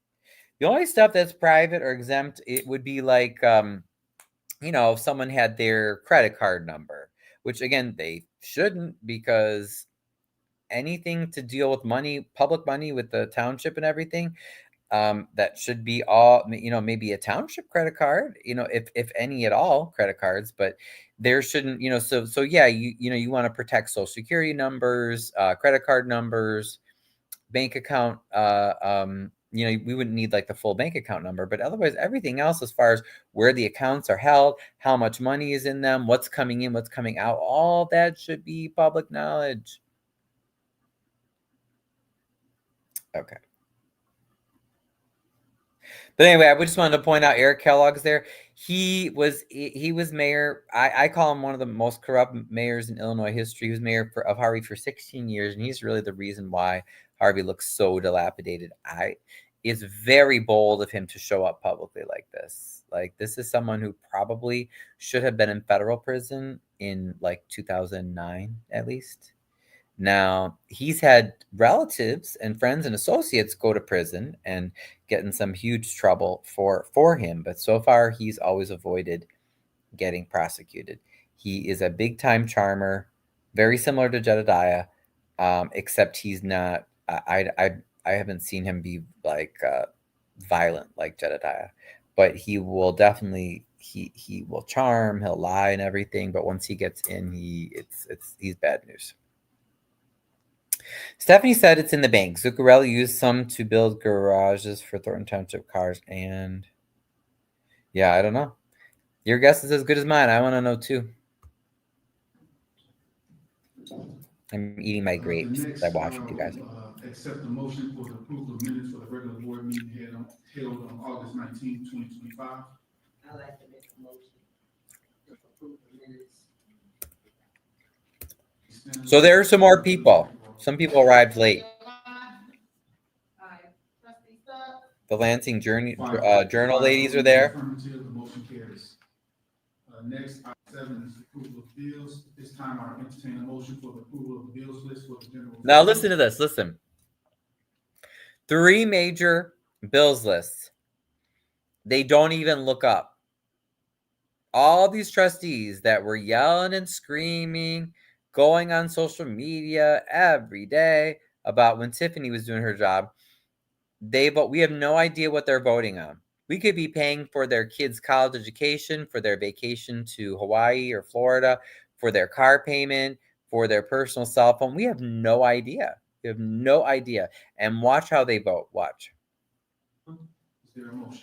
The only stuff that's private or exempt, it would be like if someone had their credit card number, which again they shouldn't, because anything to deal with money, public money with the township and everything, that should be all, maybe a township credit card, if any at all credit cards, but there shouldn't, so yeah, you want to protect social security numbers, credit card numbers, bank account, we wouldn't need like the full bank account number, but otherwise everything else as far as where the accounts are held, how much money is in them, what's coming in, what's coming out, all that should be public knowledge. Okay. But anyway, I just wanted to point out Eric Kellogg's there. He was mayor. I call him one of the most corrupt mayors in Illinois history. He was mayor of Harvey for 16 years, and he's really the reason why Harvey looks so dilapidated. It's very bold of him to show up publicly like this. Like, this is someone who probably should have been in federal prison in like 2009 at least. Now, he's had relatives and friends and associates go to prison and get in some huge trouble for him, but so far he's always avoided getting prosecuted. He is a big time charmer, very similar to Jedediah, except he's not. I haven't seen him be like violent like Jedediah, but he will definitely he will charm, he'll lie and everything, but once he gets in, he's bad news. Stephanie said it's in the bank. Zuccarelli used some to build garages for Thornton Township cars, and yeah, I don't know. Your guess is as good as mine. I want to know too. I'm eating my grapes. I watch with you guys. Accept the motion for the approval of minutes for the regular board meeting held on August 19, 2025. I like to make a motion to approve the minutes. So there are some more people. Some people arrived late. The Lansing Journal ladies are there. Affirmative, the motion carries. Next, item 7 is approval of bills. This time, I entertain a motion for the approval of the bills list for the general. Now listen to this. Listen. 3 major bills lists. They don't even look up. All these trustees that were yelling and screaming, going on social media every day about when Tiffany was doing her job, we have no idea what they're voting on. We could be paying for their kids' college education, for their vacation to Hawaii or Florida, for their car payment, for their personal cell phone. We have no idea. We have no idea. And watch how they vote. Watch. Is there a motion?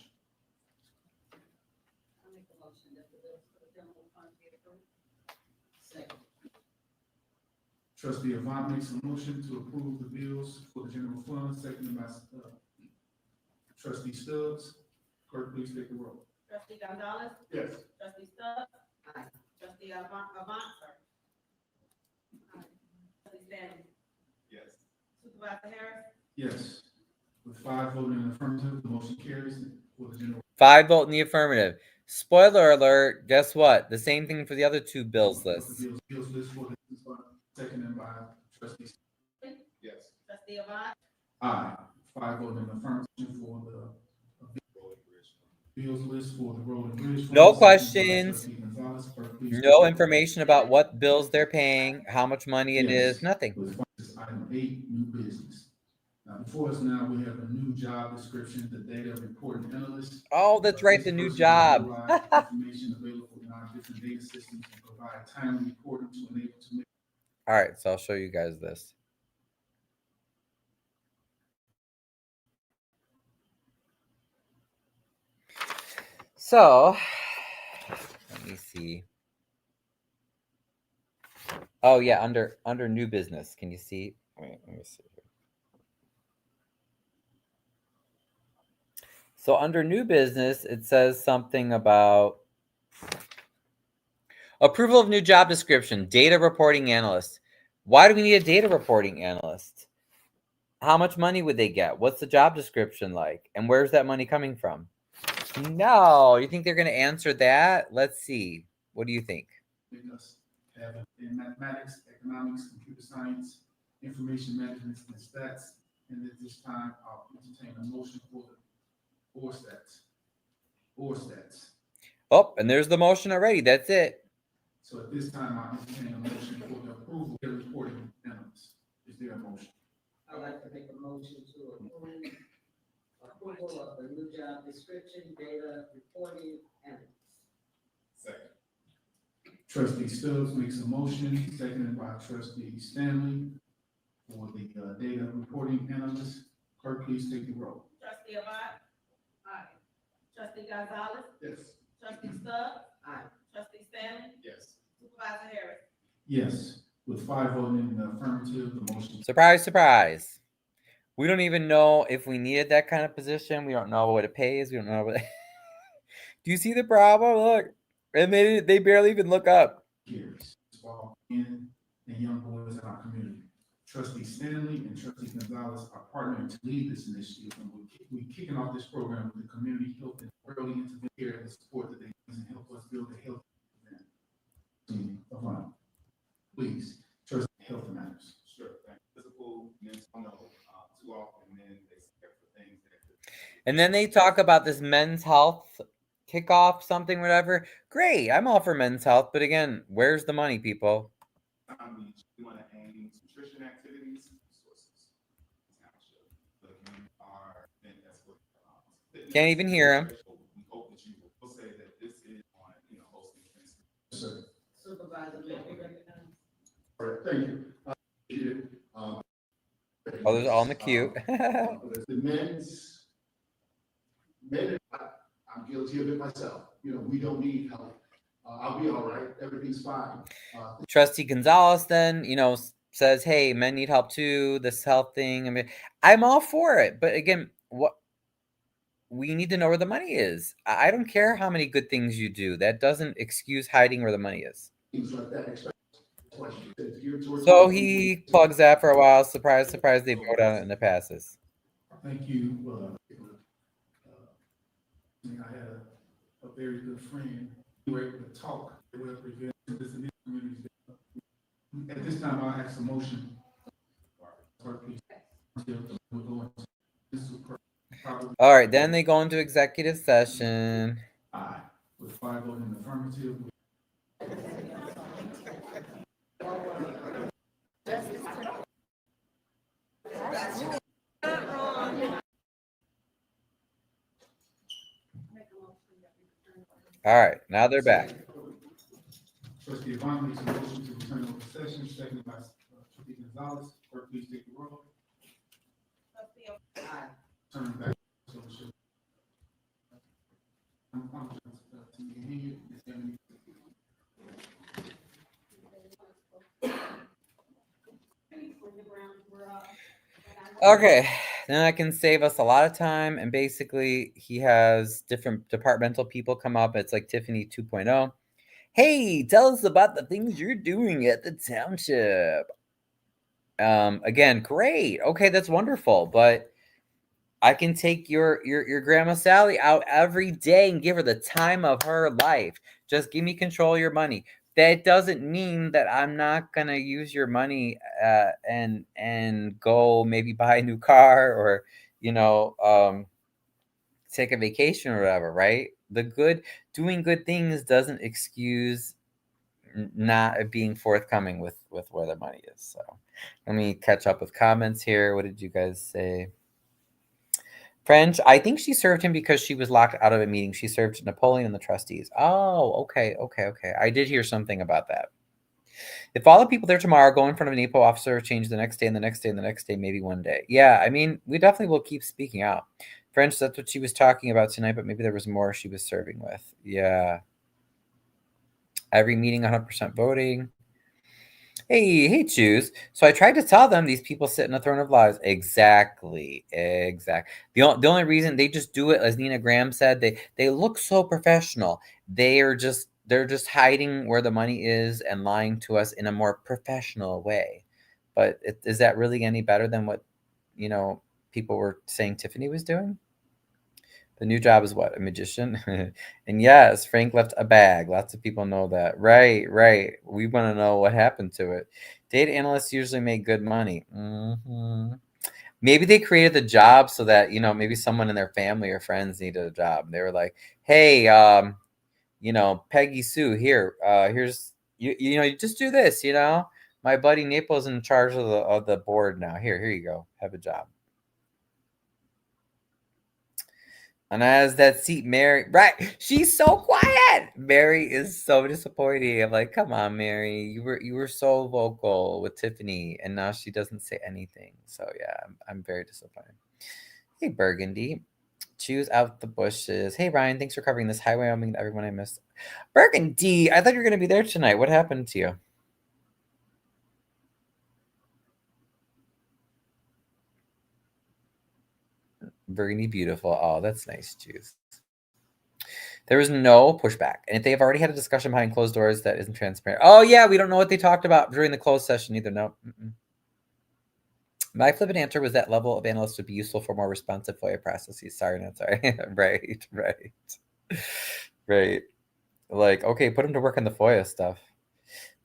I make a motion that the bills for the general fund be approved. Second. Trustee Avant makes a motion to approve the bills for the general fund, seconded by Trustee Stubbs. Clerk, please take the roll. Trustee Gonzalez, Yes. trustee Stubbs. Aye. Trustee Avant, sorry. Aye. Trustee Stanley. Yes. Supervisor Harris. Yes. With 5 voting in the affirmative, the motion carries for the general. 5 vote in the affirmative. Spoiler alert, guess what? The same thing for the other 2 bills lists. Bills list for the fund, seconded by Trustee. Yes. Trustee Avant. Aye. 5 voting in the affirmative for the bills list for the road and bridge fund. No Seconded by questions. Trustee Gonzalez. Clerk, please. No information about what bills they're paying, how much money it is, nothing. With item 8, new business. Now, before us now, we have a new job description, the data reporting analyst. Oh, that's right, the new job. Information available in our different data systems and provide timely reporting to enable to make. All right, so I'll show you guys this. So, let me see. Oh yeah, under new business. Can you see? Wait, let me see. So under new business, it says something about approval of new job description, data reporting analyst. Why do we need a data reporting analyst? How much money would they get? What's the job description like? And where's that money coming from? No, you think they're going to answer that? Let's see. What do you think? Because have in mathematics, economics, computer science, information management, and stats. And at this time, I'll entertain a motion for the or stats. Or stats. Oh, and there's the motion already. That's it. So at this time, I'll entertain a motion for the approval of the reporting analyst. Is there a motion? I'd like to make a motion to approval of the new job description, data reporting, and. Second. Trustee Stubbs makes a motion, seconded by trustee Stanley for the data reporting analyst. Clerk, please take the roll. Trustee Abad? Aye. Trustee Gonzalez? Yes. Trustee Stubbs? Aye. Trustee Stanley? Yes. Supervisor Harris? Yes, with 5 voting in the affirmative, the motion. Surprise, surprise. We don't even know if we needed that kind of position. We don't know what it pays. We don't know what. Do you see the problem? Look, and they barely even look up. Years, while men and young boys in our community. Trustee Stanley and Trustee Gonzalez are partnering to lead this initiative, and we're kicking off this program with the community health and early intervention care and support that they can help us build a health event. Please, Trustee Health Matters. Sure. Physical, mental, too often men they step for things that. And then they talk about this men's health kickoff, something, whatever. Great, I'm all for men's health, but again, where's the money, people? We want to aim nutrition activities, resources. Can't even hear him. We hope that you will say that this is on, hosting things. Sir. Supervisor, may we recognize? All right, thank you. Oh, there's all in the queue. The men, I'm guilty of it myself. We don't need help. I'll be all right. Everything's fine. Trustee Gonzalez then, says, hey, men need help too, this health thing. I mean, I'm all for it. But again, we need to know where the money is. I don't care how many good things you do. That doesn't excuse hiding where the money is. Things like that. So he plugs that for a while. Surprise, surprise, they vote on it and it passes. Thank you. I had a very good friend. We were able to talk. They were preventing this in these communities. At this time, I'll ask a motion. All right, then they go into executive session. Aye, with 5 voting in the affirmative. All right, now they're back. Trustee Yvonne makes a motion to return to open session, seconded by Trustee Gonzalez. Clerk, please take the roll. Trustee Abad? Aye. Turn back. Okay, then I can save us a lot of time. And basically, he has different departmental people come up. It's like Tiffany 2.0. Hey, tell us about the things you're doing at the township. Again, great. Okay, that's wonderful. But I can take your grandma Sally out every day and give her the time of her life. Just give me control of your money. That doesn't mean that I'm not gonna use your money and go maybe buy a new car or take a vacation or whatever, right? Doing good things doesn't excuse not being forthcoming with where the money is. So let me catch up with comments here. What did you guys say? French, I think she served him because she was locked out of a meeting. She served Napoleon and the trustees. Oh, okay. I did hear something about that. If all the people there tomorrow go in front of an EPO officer, change the next day and the next day and the next day, maybe one day. Yeah, I mean, we definitely will keep speaking out. French, that's what she was talking about tonight, but maybe there was more she was serving with. Yeah. Every meeting, 100% voting. Hey, choose. So I tried to tell them these people sit in a throne of lies. Exactly. The only reason they just do it, as Nina Graham said, they look so professional. They're just hiding where the money is and lying to us in a more professional way. But is that really any better than what people were saying Tiffany was doing? The new job is what? A magician? And yes, Frank left a bag. Lots of people know that. Right. We want to know what happened to it. Data analysts usually make good money. Maybe they created the job so that, maybe someone in their family or friends needed a job. They were like, hey, Peggy Sue, here's, you just do this, My buddy Naples in charge of the board now. Here you go. Have a job. And as that seat, Mary, right? She's so quiet. Mary is so disappointing. I'm like, come on, Mary, you were so vocal with Tiffany, and now she doesn't say anything. So yeah, I'm very disappointed. Hey, Burgundy, choose out the bushes. Hey, Ryan, thanks for covering this. Hi, Wyoming, to everyone I missed. Burgundy, I thought you were gonna be there tonight. What happened to you? Burgundy, beautiful. Oh, that's nice. Choose. There was no pushback. And if they've already had a discussion behind closed doors that isn't transparent. Oh, yeah, we don't know what they talked about during the closed session either. No. My flippant answer was that level of analyst would be useful for more responsive FOIA processes. Sorry, not sorry. Right. Like, okay, put them to work on the FOIA stuff.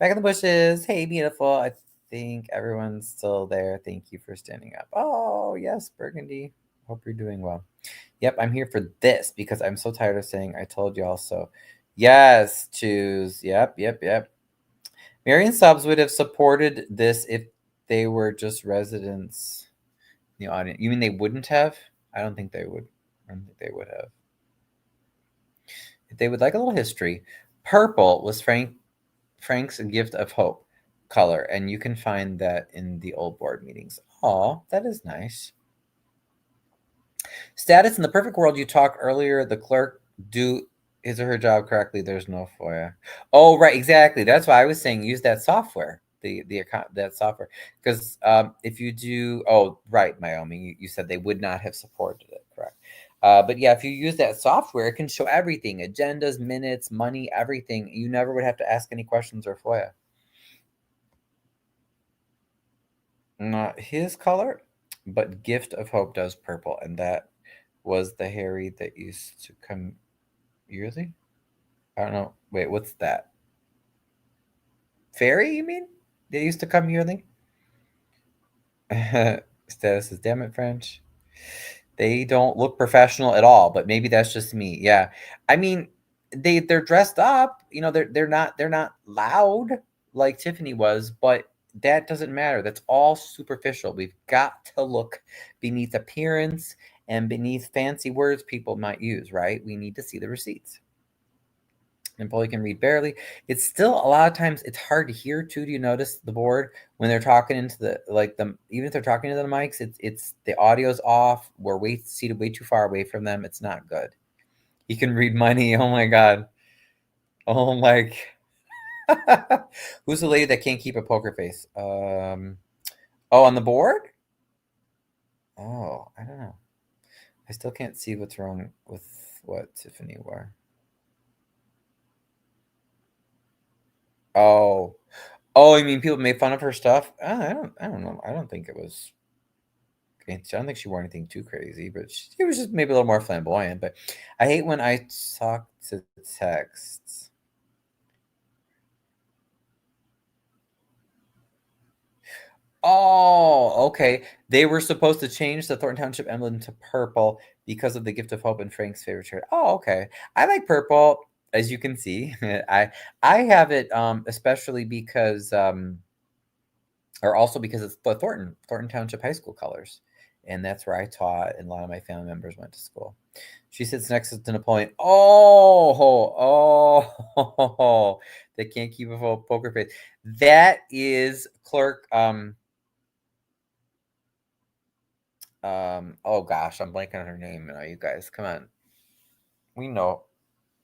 Back in the bushes. Hey, beautiful. I think everyone's still there. Thank you for standing up. Oh, yes, Burgundy. Hope you're doing well. Yep, I'm here for this because I'm so tired of saying I told y'all so. Yes, choose. Yep. Marion Stubbs would have supported this if they were just residents in the audience. You mean they wouldn't have? I don't think they would. I don't think they would have. If they would like a little history, purple was Frank's gift of hope color, and you can find that in the old board meetings. Oh, that is nice. Status in the perfect world you talked earlier, the clerk do his or her job correctly. There's no FOIA. Oh, right, exactly. That's why I was saying use that software, that software, because if you do, right, Wyoming, you said they would not have supported it, correct? But yeah, if you use that software, it can show everything: agendas, minutes, money, everything. You never would have to ask any questions or FOIA. Not his color, but Gift of Hope does purple, and that was the Harry that used to come yearly. I don't know. Wait, what's that? Fairy, you mean? They used to come yearly? Status is damn it, French. They don't look professional at all, but maybe that's just me. Yeah. I mean, they're dressed up, they're not loud like Tiffany was, but that doesn't matter. That's all superficial. We've got to look beneath appearance and beneath fancy words people might use, right? We need to see the receipts. Employee can read barely. It's still a lot of times it's hard to hear too. Do you notice the board when they're talking into even if they're talking to the mics, it's the audio's off. We're seated way too far away from them. It's not good. He can read money. Oh my god. Oh my. Who's the lady that can't keep a poker face? On the board? Oh, I don't know. I still can't see what's wrong with what Tiffany wore. Oh, you mean people made fun of her stuff? I don't know. I don't think it was. I don't think she wore anything too crazy, but she was just maybe a little more flamboyant. But I hate when I talk to texts. Oh, okay. They were supposed to change the Thornton Township emblem to purple because of the Gift of Hope and Frank's favorite shirt. Oh, okay. I like purple, as you can see. I have it especially because or also because it's the Thornton Township High School colors, and that's where I taught, and a lot of my family members went to school. She sits next to Napoleon. Oh, they can't keep a full poker face. That is clerk. oh gosh, I'm blanking on her name now, you guys. Come on.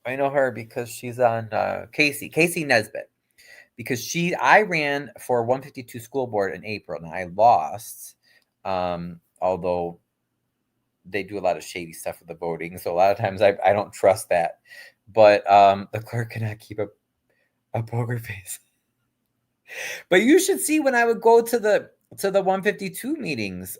I know her because she's on Casey Nesbitt. Because I ran for 152 school board in April and I lost. Although they do a lot of shady stuff with the voting. So a lot of times I don't trust that. But the clerk cannot keep a poker face. But you should see when I would go to the 152 meetings.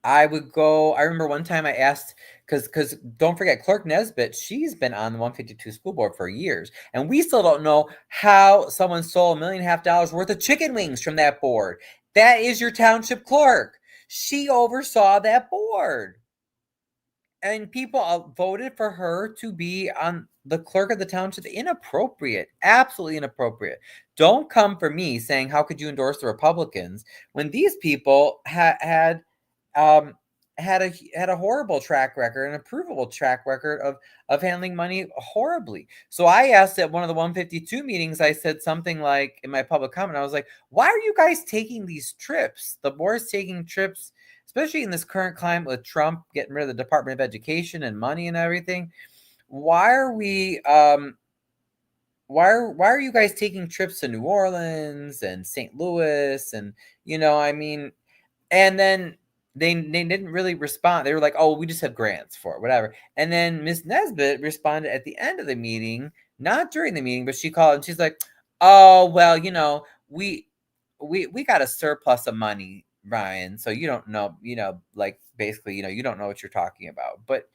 I would go. I remember one time I asked, because don't forget, Clerk Nesbitt, she's been on the 152 school board for years, and we still don't know how someone stole $1.5 million worth of chicken wings from that board. That is your township clerk. She oversaw that board, and people voted for her to be on the clerk of the township. Inappropriate, absolutely inappropriate. Don't come for me saying, how could you endorse the Republicans when these people had a horrible track record, an approvable track record of handling money horribly. So I asked at one of the 152 meetings, I said something like in my public comment, I was like, why are you guys taking these trips? The board's taking trips, especially in this current climate with Trump getting rid of the Department of Education and money and everything. Why are we why are you guys taking trips to New Orleans and St. Louis and I mean, and then they didn't really respond. They were like, oh, we just have grants for it, whatever. And then Miss Nesbitt responded at the end of the meeting, not during the meeting, but she called and she's like, oh, well, we got a surplus of money, Ryan. So you don't know, like basically, you don't know what you're talking about. But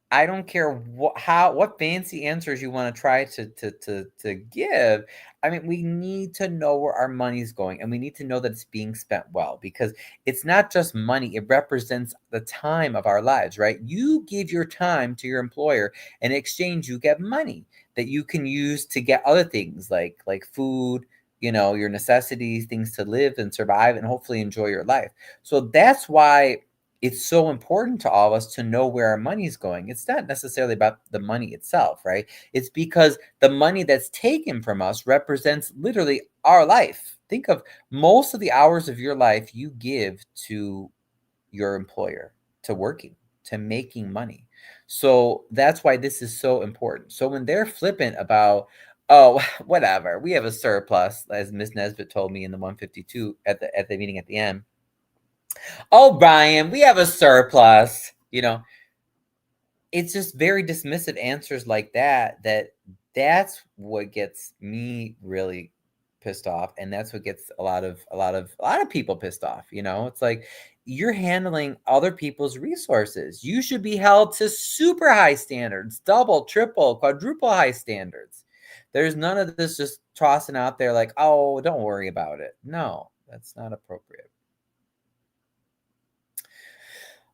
I don't care what fancy answers you want to try to give. I mean, we need to know where our money's going, and we need to know that it's being spent well, because it's not just money. It represents the time of our lives, right? You give your time to your employer, and in exchange, you get money that you can use to get other things like food, your necessities, things to live and survive and hopefully enjoy your life. So that's why it's so important to all of us to know where our money is going. It's not necessarily about the money itself, right? It's because the money that's taken from us represents literally our life. Think of most of the hours of your life you give to your employer, to working, to making money. So that's why this is so important. So when they're flippant about, oh, whatever, we have a surplus, as Ms. Nesbitt told me in the 152 at the meeting at the end. Oh, Brian, we have a surplus. It's just very dismissive answers like that's what gets me really pissed off, and that's what gets a lot of people pissed off. It's like you're handling other people's resources. You should be held to super high standards, double, triple, quadruple high standards. There's none of this just tossing out there like, oh, don't worry about it. No, that's not appropriate.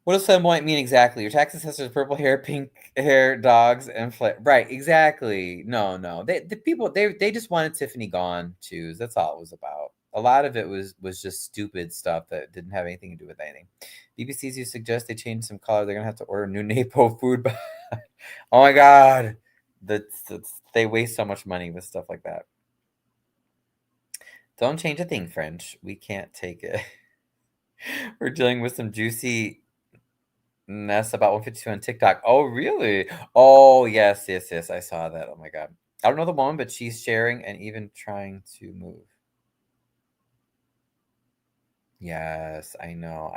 What does flamboyant mean exactly? Your tax assessors, purple hair, pink hair, dogs, and right? Exactly. No. The people they just wanted Tiffany gone too. That's all it was about. A lot of it was just stupid stuff that didn't have anything to do with anything. BBC's you suggest they change some color. They're gonna have to order new NAPO food. Oh my God, they waste so much money with stuff like that. Don't change a thing, French. We can't take it. We're dealing with some juicy mess about 152 on TikTok. Oh, really? Oh, yes. I saw that. Oh my God. I don't know the woman, but she's sharing and even trying to move. Yes, I know.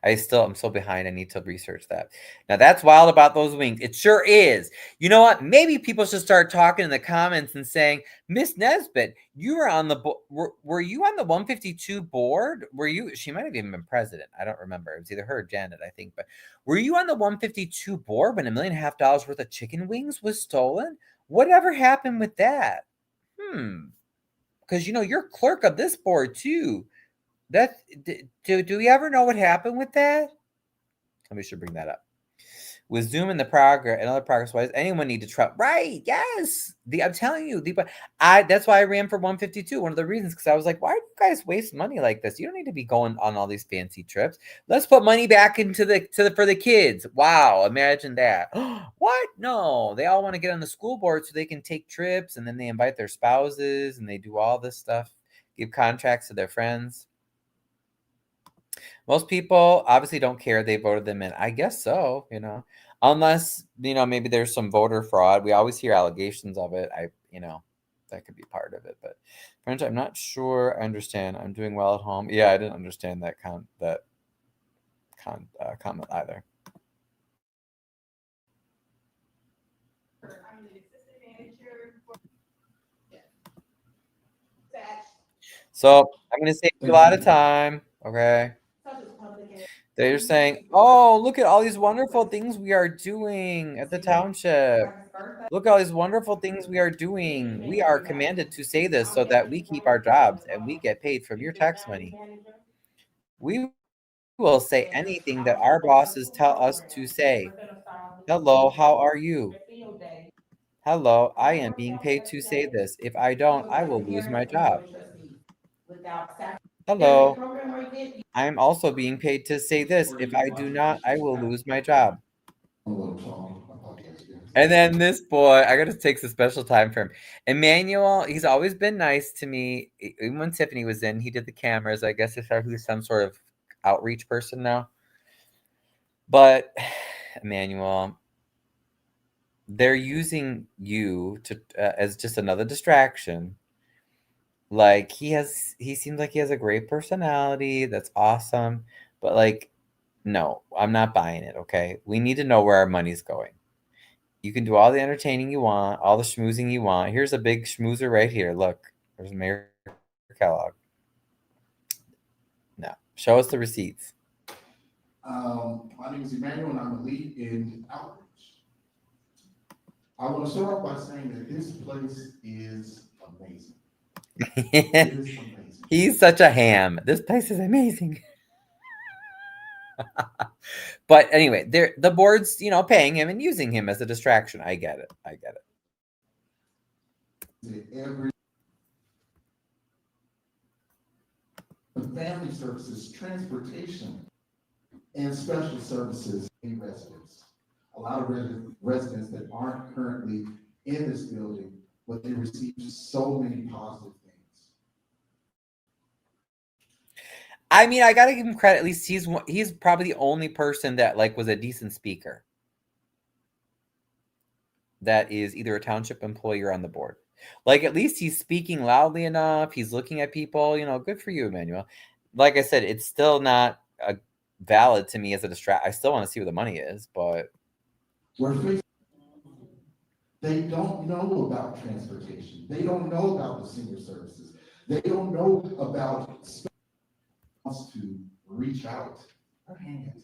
I'm so behind. I need to research that. Now that's wild about those wings. It sure is. You know what? Maybe people should start talking in the comments and saying, Miss Nesbitt, you were on the were you on the 152 board? Were you? She might have even been president. I don't remember. It was either her or Janet, I think. But were you on the 152 board when $1.5 million worth of chicken wings was stolen? Whatever happened with that? Because you're clerk of this board too. Do we ever know what happened with that? Somebody should bring that up. With Zoom and the progress and other progress, why does anyone need to trust? Right? Yes. I'm telling you, that's why I ran for 152. One of the reasons, because I was like, why do you guys waste money like this? You don't need to be going on all these fancy trips. Let's put money back into for the kids. Wow, imagine that. What? No, they all want to get on the school board so they can take trips, and then they invite their spouses and they do all this stuff, give contracts to their friends. Most people obviously don't care. They voted them in. I guess so, unless, maybe there's some voter fraud. We always hear allegations of it. That could be part of it. But French, I'm not sure I understand. I'm doing well at home. Yeah, I didn't understand that comment either. So I'm going to save you a lot of time. Okay. They're saying, oh, look at all these wonderful things we are doing at the township. Look at all these wonderful things we are doing. We are commanded to say this so that we keep our jobs and we get paid from your tax money. We will say anything that our bosses tell us to say. Hello, how are you? Hello, I am being paid to say this. If I don't, I will lose my job. Hello, I am also being paid to say this. If I do not, I will lose my job. And then this boy, I gotta take some special time for him. Emmanuel, he's always been nice to me. Even when Tiffany was in, he did the cameras. I guess he's some sort of outreach person now. But Emmanuel, they're using you to as just another distraction. Like he seems like he has a great personality. That's awesome. But no, I'm not buying it. Okay, we need to know where our money's going. You can do all the entertaining you want, all the schmoozing you want. Here's a big schmoozer right here. Look, there's Mayor Kellogg. No, show us the receipts. My name is Emmanuel, and I'm the lead in outreach. I want to start off by saying that this place is amazing. It is amazing. He's such a ham. This place is amazing. But anyway, the board's, paying him and using him as a distraction. I get it. Family services, transportation, and special services in residents. A lot of residents that aren't currently in this building, but they receive so many positive things. I mean, I gotta give him credit. At least he's probably the only person that was a decent speaker. That is either a township employee or on the board. At least he's speaking loudly enough. He's looking at people. Good for you, Emmanuel. Like I said, it's still not valid to me as a distract. I still want to see where the money is, but they don't know about transportation. They don't know about the senior services. They don't know about to reach out her hand.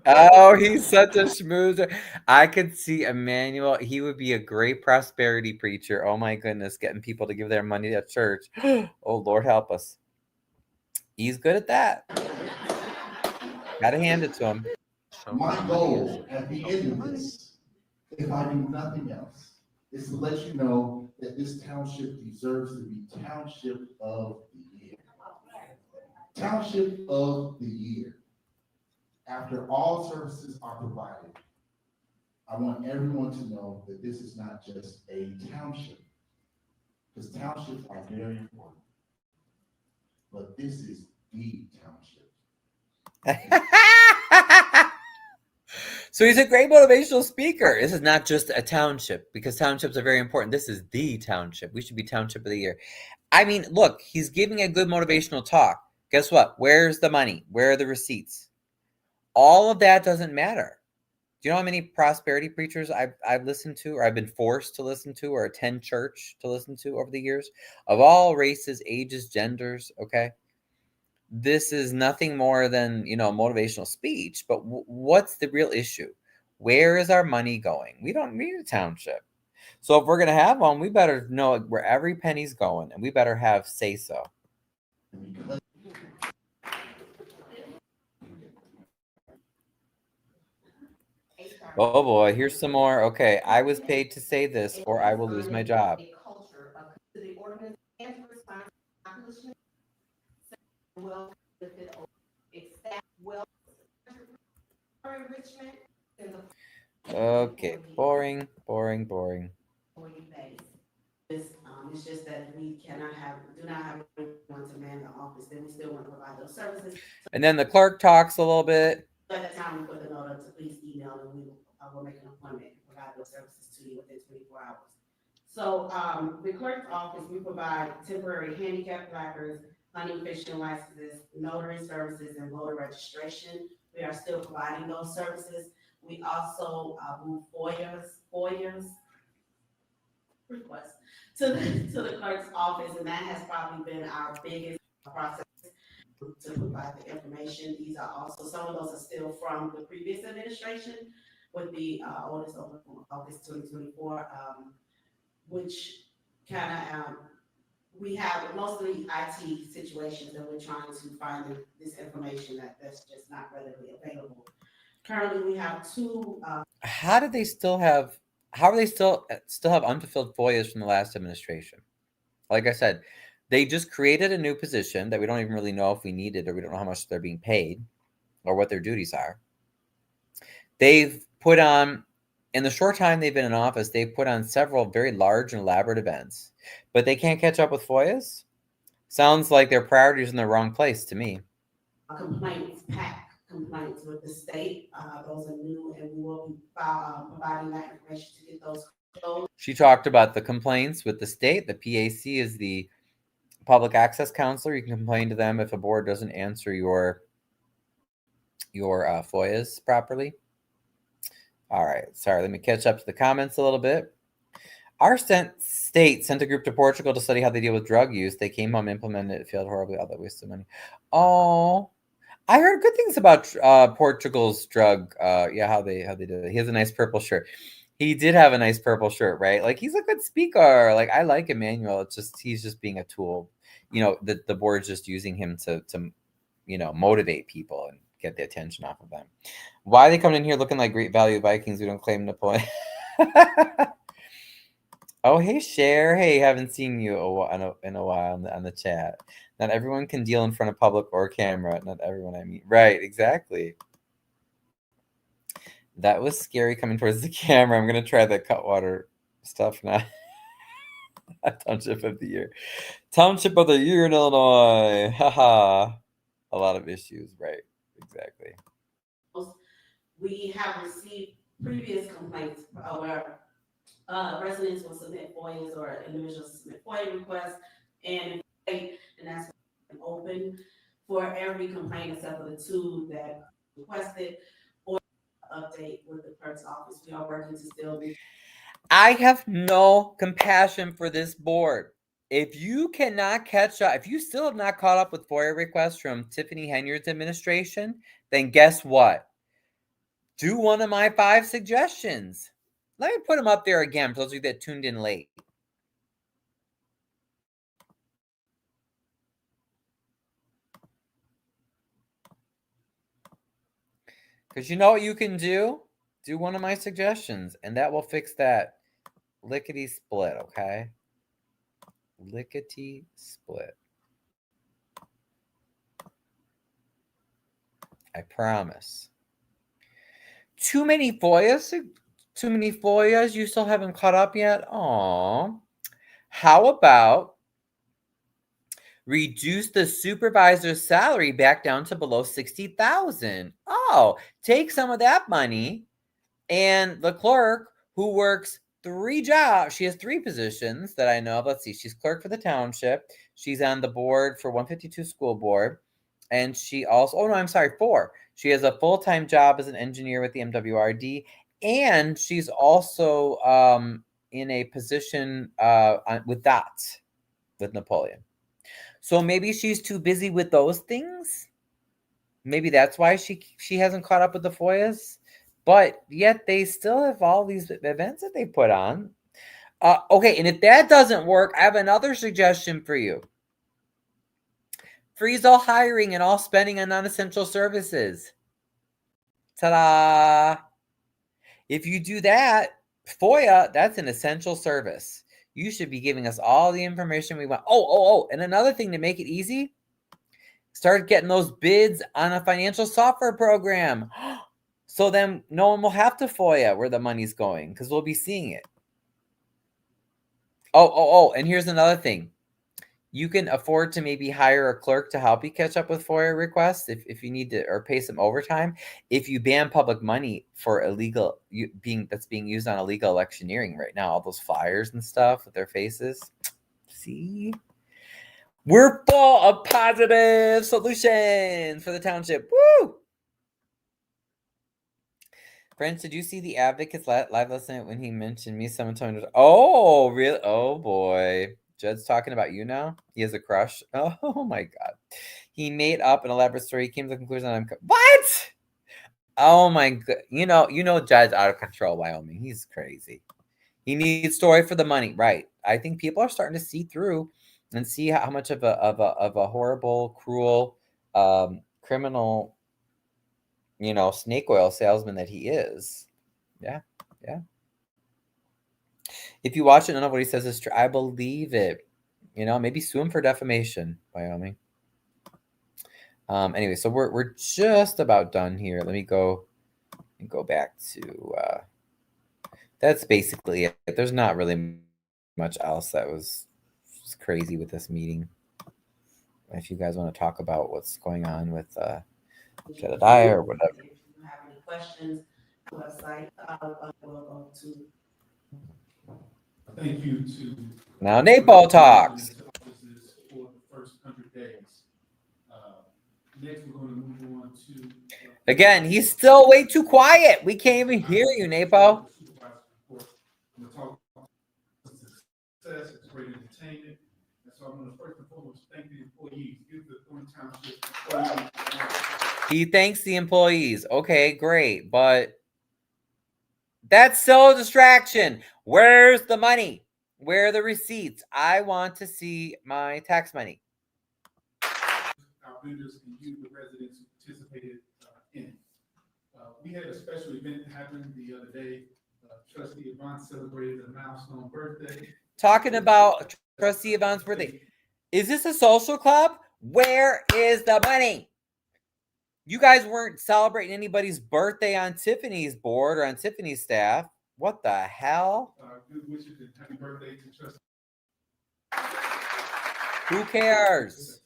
Oh, he's such a schmoozer. I could see Emmanuel. He would be a great prosperity preacher. Oh my goodness, getting people to give their money to church. Oh, Lord help us. He's good at that. Gotta hand it to him. My goal at the end of this, if I do nothing else, is to let you know that this township deserves to be Township of the Year. Township of the Year. After all services are provided, I want everyone to know that this is not just a township, because townships are very important, but this is the township. So he's a great motivational speaker. This is not just a township, because townships are very important. This is the township. We should be Township of the Year. I mean, look, he's giving a good motivational talk. Guess what? Where's the money? Where are the receipts? All of that doesn't matter. Do you know how many prosperity preachers I've listened to, or I've been forced to listen to, or attend church to listen to over the years? Of all races, ages, genders, okay? This is nothing more than, motivational speech, but what's the real issue? Where is our money going? We don't need a township. So if we're going to have one, we better know where every penny's going, and we better have say-so. Oh boy, here's some more. Okay, I was paid to say this or I will lose my job. A culture of the ordinance and to respond to population well benefit staff well enrichment and the Okay, boring, boring, boring. employee base. It's just that we do not have anyone to man the office, then we still want to provide those services. And then the clerk talks a little bit. At the time we put the note up to please email and we'll make an appointment and provide those services to you within 24 hours. So, the clerk's office, we provide temporary handicap placards, hunting, fishing licenses, notary services, and voter registration. We are still providing those services. We also, move FOIAs requests to the clerk's office, and that has probably been our biggest process to provide the information. These are also, some of those are still from the previous administration with the, orders over from August 2024, which kind of, we have mostly IT situations and we're trying to find this information that's just not readily available. Currently, we have two, How are they still have unfulfilled FOIAs from the last administration? Like I said, they just created a new position that we don't even really know if we need it or we don't know how much they're being paid or what their duties are. They've put on, in the short time they've been in office, they've put on several very large and elaborate events, but they can't catch up with FOIAs? Sounds like their priorities are in the wrong place to me. complaints with the state. Those are new and we will be providing that information to get those closed. She talked about the complaints with the state. The PAC is the public access counselor. You can complain to them if a board doesn't answer your FOIAs properly. All right, sorry, let me catch up to the comments a little bit. Our state sent a group to Portugal to study how they deal with drug use. They came home, implemented it, failed horribly, all that waste of money. Oh, I heard good things about Portugal's drug. How they did it. He has a nice purple shirt. He did have a nice purple shirt, right? Like, he's a good speaker. Like, I like Emmanuel. It's just, he's just being a tool. You know, the board's just using him to motivate people and get the attention off of them. Why are they coming in here looking like Great Value Vikings? We don't claim Napoleon. Oh, hey, Cher. Hey, haven't seen you in a while on the chat. Not everyone can deal in front of public or camera. Not everyone, I mean. Right, exactly. That was scary coming towards the camera. I'm going to try the Cutwater stuff now. Township of the Year. Township of the Year in Illinois. Haha. A lot of issues, right? Exactly. We have received previous complaints where residents will submit FOIAs or individuals submit FOIA requests, and that's open for every complaint except for the two that requested or update with the clerk's office. We are working to still be. I have no compassion for this board. If you cannot catch up, if you still have not caught up with FOIA requests from Tiffany Henyard's administration, then guess what? Do one of my 5 suggestions. Let me put them up there again for those of you that tuned in late. Because you know what you can do? Do one of my suggestions, and that will fix that lickety split, okay? Lickety split. I promise. Too many FOIAs? Too many FOIAs? You still haven't caught up yet? Aw. How about reduce the supervisor's salary back down to below $60,000? Oh, take some of that money, and the clerk who works 3 jobs, she has 3 positions that I know of. Let's see, she's clerk for the township. She's on the board for 152 school board. And she also, 4. She has a full-time job as an engineer with the MWRD. And she's also in a position with DOTS, with Napoleon. So maybe she's too busy with those things. Maybe that's why she hasn't caught up with the FOIAs. But yet they still have all these events that they put on. Okay, and if that doesn't work, I have another suggestion for you. Freeze all hiring and all spending on non-essential services. Ta-da! If you do that, FOIA, that's an essential service. You should be giving us all the information we want. Oh, and another thing to make it easy, start getting those bids on a financial software program. So then no one will have to FOIA where the money's going because we'll be seeing it. Oh, and here's another thing. You can afford to maybe hire a clerk to help you catch up with FOIA requests if you need to, or pay some overtime. If you ban public money for illegal that's being used on illegal electioneering right now, all those flyers and stuff with their faces. See, we're full of positive solutions for the township. Woo! Friends, did you see the Advocates live last night when he mentioned me? Someone told me, oh, really? Oh, boy. Judd's talking about you now? He has a crush? Oh, my God. He made up an elaborate story. He came to the conclusion that I'm... What? Oh, my God. You know Judd's out of control, Wyoming. He's crazy. He needs story for the money. Right. I think people are starting to see through and see how much of a horrible, cruel, criminal... snake oil salesman that he is. Yeah. If you watch it, none of what he says is true. I believe it. Maybe sue him for defamation, Wyoming. Anyway, so we're just about done here. Let me go back to that's basically it. There's not really much else that was crazy with this meeting. If you guys want to talk about what's going on with Jedediah or whatever. If you have any questions, website, we'll go to. Thank you to. Now Naples talks. For the first 100 days. Next, we're going to move on to. Again, he's still way too quiet. We can't even hear you, Napo. We're talking about success, it's great entertainment. And so I'm going to first and foremost thank the employees. Give the Thornton Township employees. He thanks the employees. Okay, great. But that's still a distraction. Where's the money? Where are the receipts? I want to see my tax money. Our vendors and you, the residents who participated in it. We had a special event happen the other day. Trustee Yvonne celebrated a milestone birthday. Talking about Trustee Yvonne's birthday. Is this a social club? Where is the money? You guys weren't celebrating anybody's birthday on Tiffany's board or on Tiffany's staff. What the hell? Good wishes and happy birthday to Trustee. Who cares?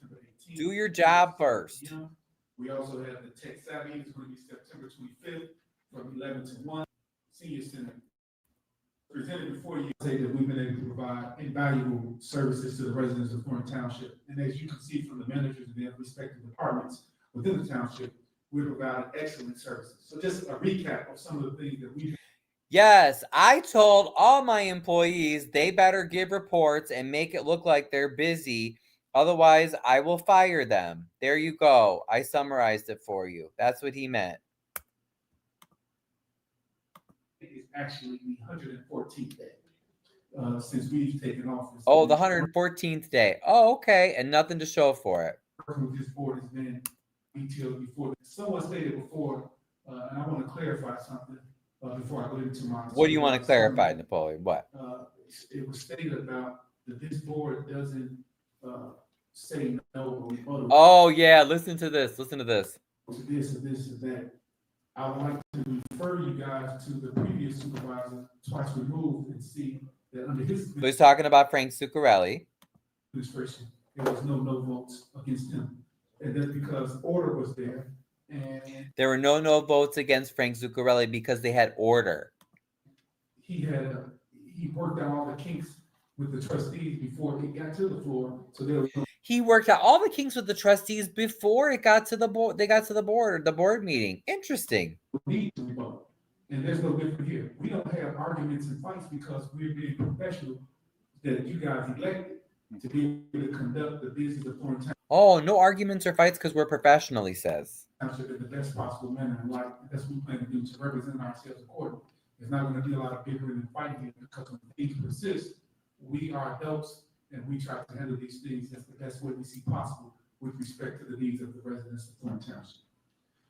Do your job first. We also have the Tech Savvy. It's going to be September 25th from 11 to 1. Senior Center. Presented before you say that we've been able to provide invaluable services to the residents of Thornton Township. And as you can see from the managers and their respective departments within the township, we provide excellent services. So just a recap of some of the things that we. Yes, I told all my employees they better give reports and make it look like they're busy. Otherwise, I will fire them. There you go. I summarized it for you. That's what he meant. It's actually the 114th day since we've taken office. Oh, the 114th day. Oh, okay. And nothing to show for it. Working with this board has been detailed before. Someone stated before, and I want to clarify something before I go into my. What do you want to clarify, Napoleon? What? It was stated about that this board doesn't say no or oh, yeah. Listen to this. Listen to this. To this or this or that. I would like to refer you guys to the previous supervisor, twice removed, and see that under his. So he's talking about Frank Zuccarelli. Administration, there was no votes against him. And that's because order was there. And there were no votes against Frank Zuccarelli because they had order. He worked out all the kinks with the trustees before it got to the floor. So there was no. He worked out all the kinks with the trustees before it got to the board. They got to the board meeting. Interesting. Need to vote. And there's no different here. We don't have arguments and fights because we're being professional that you guys elected to be able to conduct the business of Thornton Township. Oh, no arguments or fights because we're professional, he says. Township in the best possible manner. And like that's what we plan to do to represent ourselves accordingly. There's not going to be a lot of bickering and fighting here because when things persist, we are adults and we try to handle these things as the best way we see possible with respect to the needs of the residents of Thornton Township.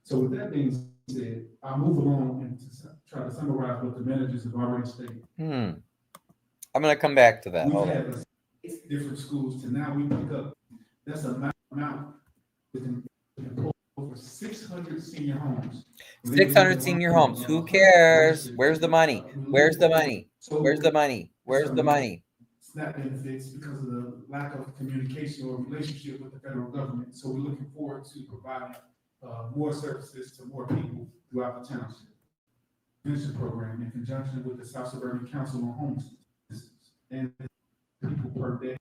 So with that being said, I'll move along and try to summarize what the managers have already stated. I'm gonna come back to that. We've Hold on. had 6 different schools to now we pick up, that's a amount within over 600 senior homes. 600 senior homes. Who cares? Where's the money? Where's the money? Where's the money? Where's the money? SNAP benefits because of the lack of communication or relationship with the federal government. So we're looking forward to providing more services to more people throughout the township. Pension program in conjunction with the South Suburban Council on Homelessness and people per day.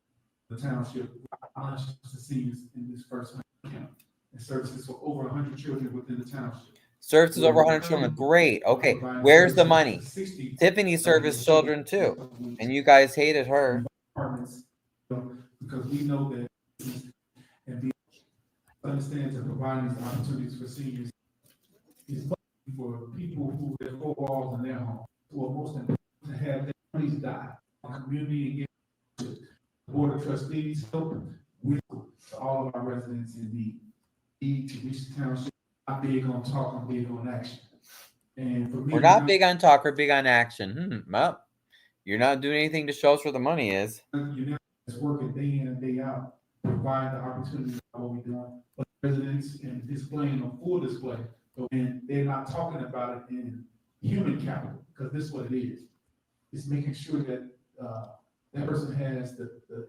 The township launched to seniors in this first count and services for over 100 children within the township. Services over 100 children. Great. Okay. Where's the money? Tiffany serviced children too. And you guys hated her. Because we know that and be understands that providing these opportunities for seniors is for people who have 4 walls in their home, who are most important to have their families die. Our community engagement, board of trustees help with all of our residents in need to reach the township. I'm big on talk, I'm big on action. And for me, We're not big on talk, we're big on action. Well, you're not doing anything to show us where the money is. you know, it's working day in and day out, provide the opportunity for what we're doing, but residents and displaying on full display. And they're not talking about it in human capital, because this is what it is. It's making sure that that person has the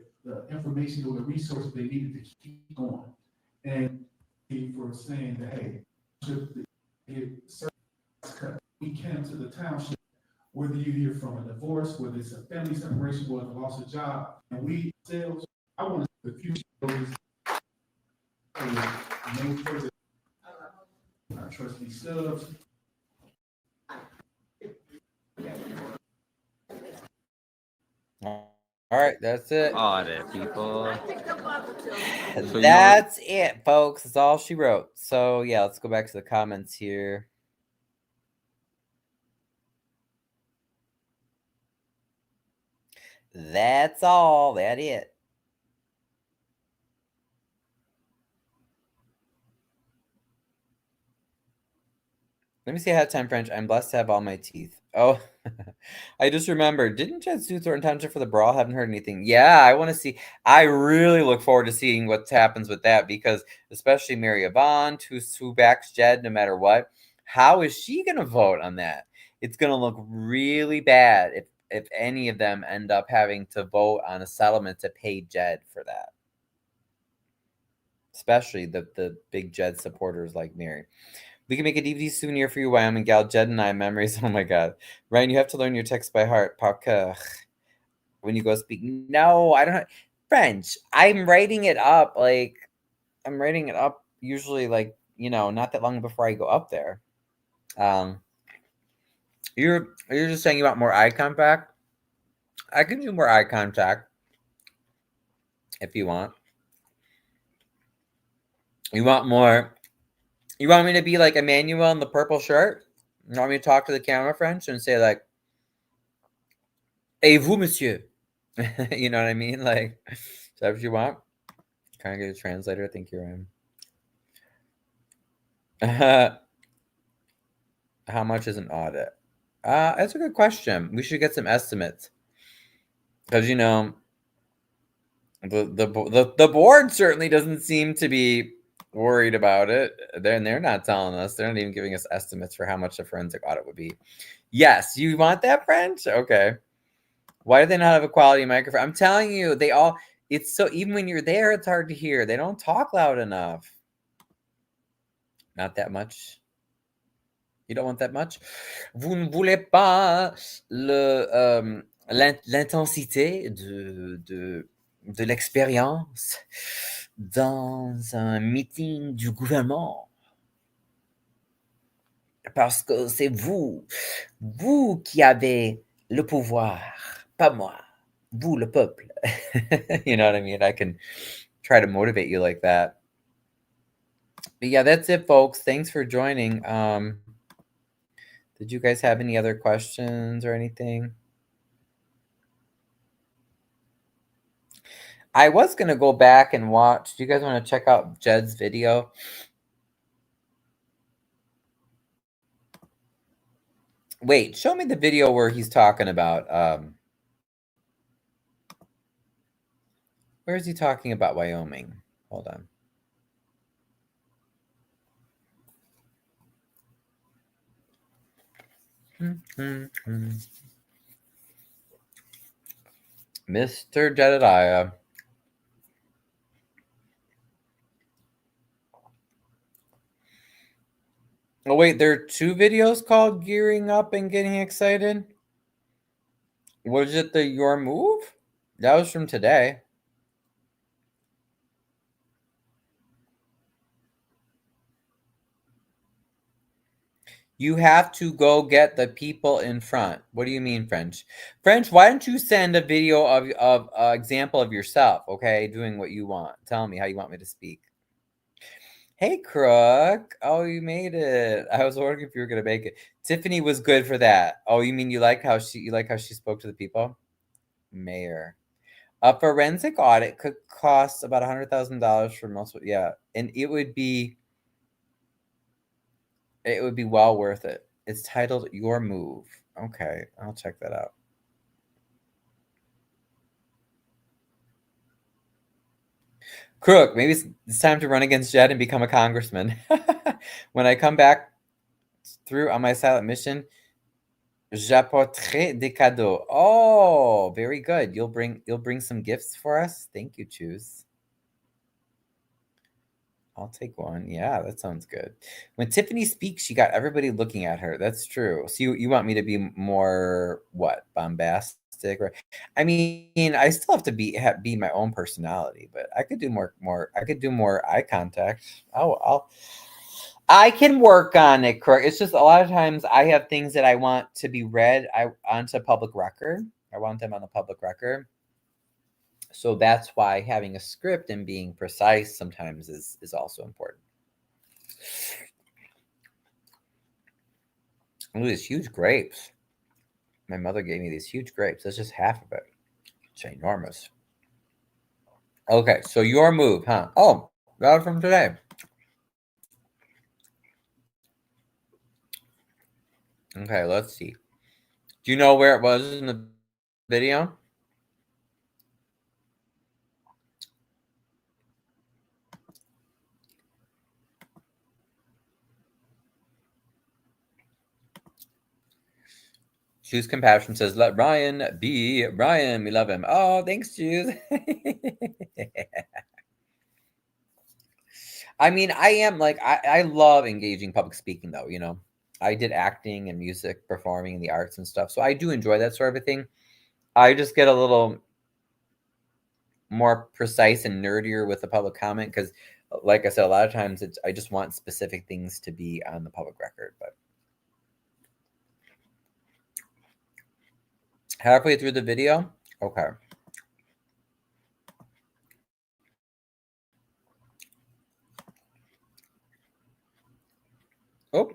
information or the resources they needed to keep going. And for saying that, hey, should get service we can to the township, whether you hear from a divorce, whether it's a family separation, whether it's a loss of job, and we ourselves, I want to see the future goes no further. Our trustee subs. All right, that's it. Audit, people. So That's it, folks. That's all she wrote. So yeah, let's go back to the comments here. That's all. That it. Let me see ahead of time, French. I'm blessed to have all my teeth. Oh, I just remembered. Didn't Jed sue Thornton Township for the brawl? Haven't heard anything. Yeah, I want to see. I really look forward to seeing what happens with that, because especially Mary Yvonne, who backs Jed no matter what. How is she going to vote on that? It's going to look really bad if any of them end up having to vote on a settlement to pay Jed for that. Especially the big Jed supporters like Mary. We can make a DVD souvenir for you, Wyoming gal. Jed and I memories. Oh my God, Ryan, you have to learn your text by heart. Par cœur. When you go speak. No, I don't have French. I'm writing it up. I'm writing it up usually not that long before I go up there. You're just saying you want more eye contact. I can do more eye contact if you want. You want more? You want me to be like Emmanuel in the purple shirt? You want me to talk to the camera French and say like, "Et vous, monsieur?" You know what I mean? Like, is that what you want? Can I get a translator? I think you're in. How much is an audit? That's a good question. We should get some estimates, because the board certainly doesn't seem to be worried about it. They're not telling us. They're not even giving us estimates for how much a forensic audit would be. Yes, you want that, French? Okay. Why do they not have a quality microphone? I'm telling you, it's so, even when you're there, it's hard to hear. They don't talk loud enough. Not that much. You don't want that much? Vous ne voulez pas l'intensité de l'expérience dans un meeting du gouvernement? Parce que c'est vous qui avez le pouvoir, pas moi. Vous, le peuple. You know what I mean? I can try to motivate you like that. But yeah, that's it, folks. Thanks for joining. Did you guys have any other questions or anything? I was going to go back and watch. Do you guys want to check out Jed's video? Wait, show me the video where he's talking about where is he talking about Wyoming? Hold on. Mr. Jedediah. Oh wait, there are 2 videos called Gearing Up and Getting Excited? Was it the Your Move? That was from today. You have to go get the people in front. What do you mean, French? French, why don't you send a video of example of yourself, okay, doing what you want. Tell me how you want me to speak. Hey, Crook. Oh, you made it. I was wondering if you were gonna make it. Tiffany was good for that. Oh, you mean you like how she spoke to the people? Mayor. A forensic audit could cost about $100,000 for most. Yeah, and it would be well worth it. It's titled Your Move. Okay, I'll check that out. Crook, maybe it's time to run against Jed and become a congressman. When I come back through on my silent mission, j'apporterai des cadeaux. Oh, very good. You'll bring some gifts for us. Thank you, Choose. I'll take one. Yeah, that sounds good. When Tiffany speaks, she got everybody looking at her. That's true. So you want me to be more what, bombastic? Or, I mean, I still have to be my own personality, but I could do more. I could do more eye contact. I can work on it. Correct. It's just a lot of times I have things that I want to be read onto public record. I want them on the public record. So that's why having a script and being precise sometimes is also important. Ooh, these huge grapes. My mother gave me these huge grapes. That's just half of it. It's enormous. Okay, so Your Move, huh? Oh, that was from today. Okay, let's see. Do you know where it was in the video? Choose Compassion says, let Ryan be Ryan. We love him. Oh, thanks, Choose. I mean, I am like, I love engaging public speaking, though, you know. I did acting and music, performing in the arts and stuff. So I do enjoy that sort of a thing. I just get a little more precise and nerdier with the public comment because, like I said, a lot of times I just want specific things to be on the public record. But halfway through the video, okay. Oh.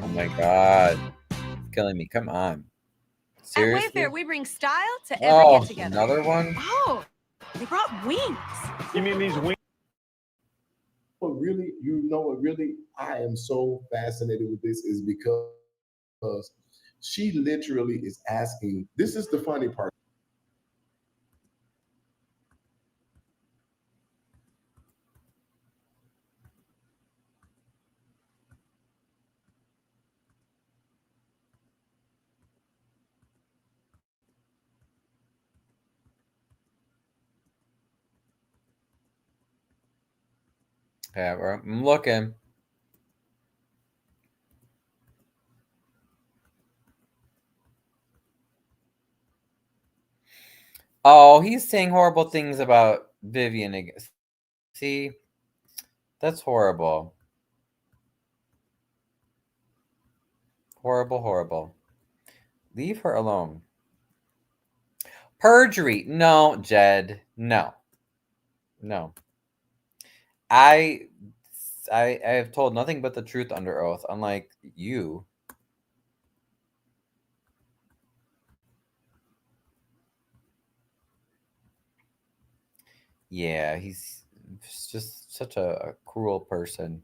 Oh my God. It's killing me. Come on. Seriously? At Wayfair, we bring style to every get together. Another one? Oh, they brought wings. You mean these wings? Really, I am so fascinated with this is because she literally is asking, this is the funny part. Yeah, I'm looking. Oh, he's saying horrible things about Vivian again. See, that's horrible. Horrible, horrible. Leave her alone. Perjury. No, Jed. No. No. I have told nothing but the truth under oath, unlike you. Yeah, he's just such a cruel person,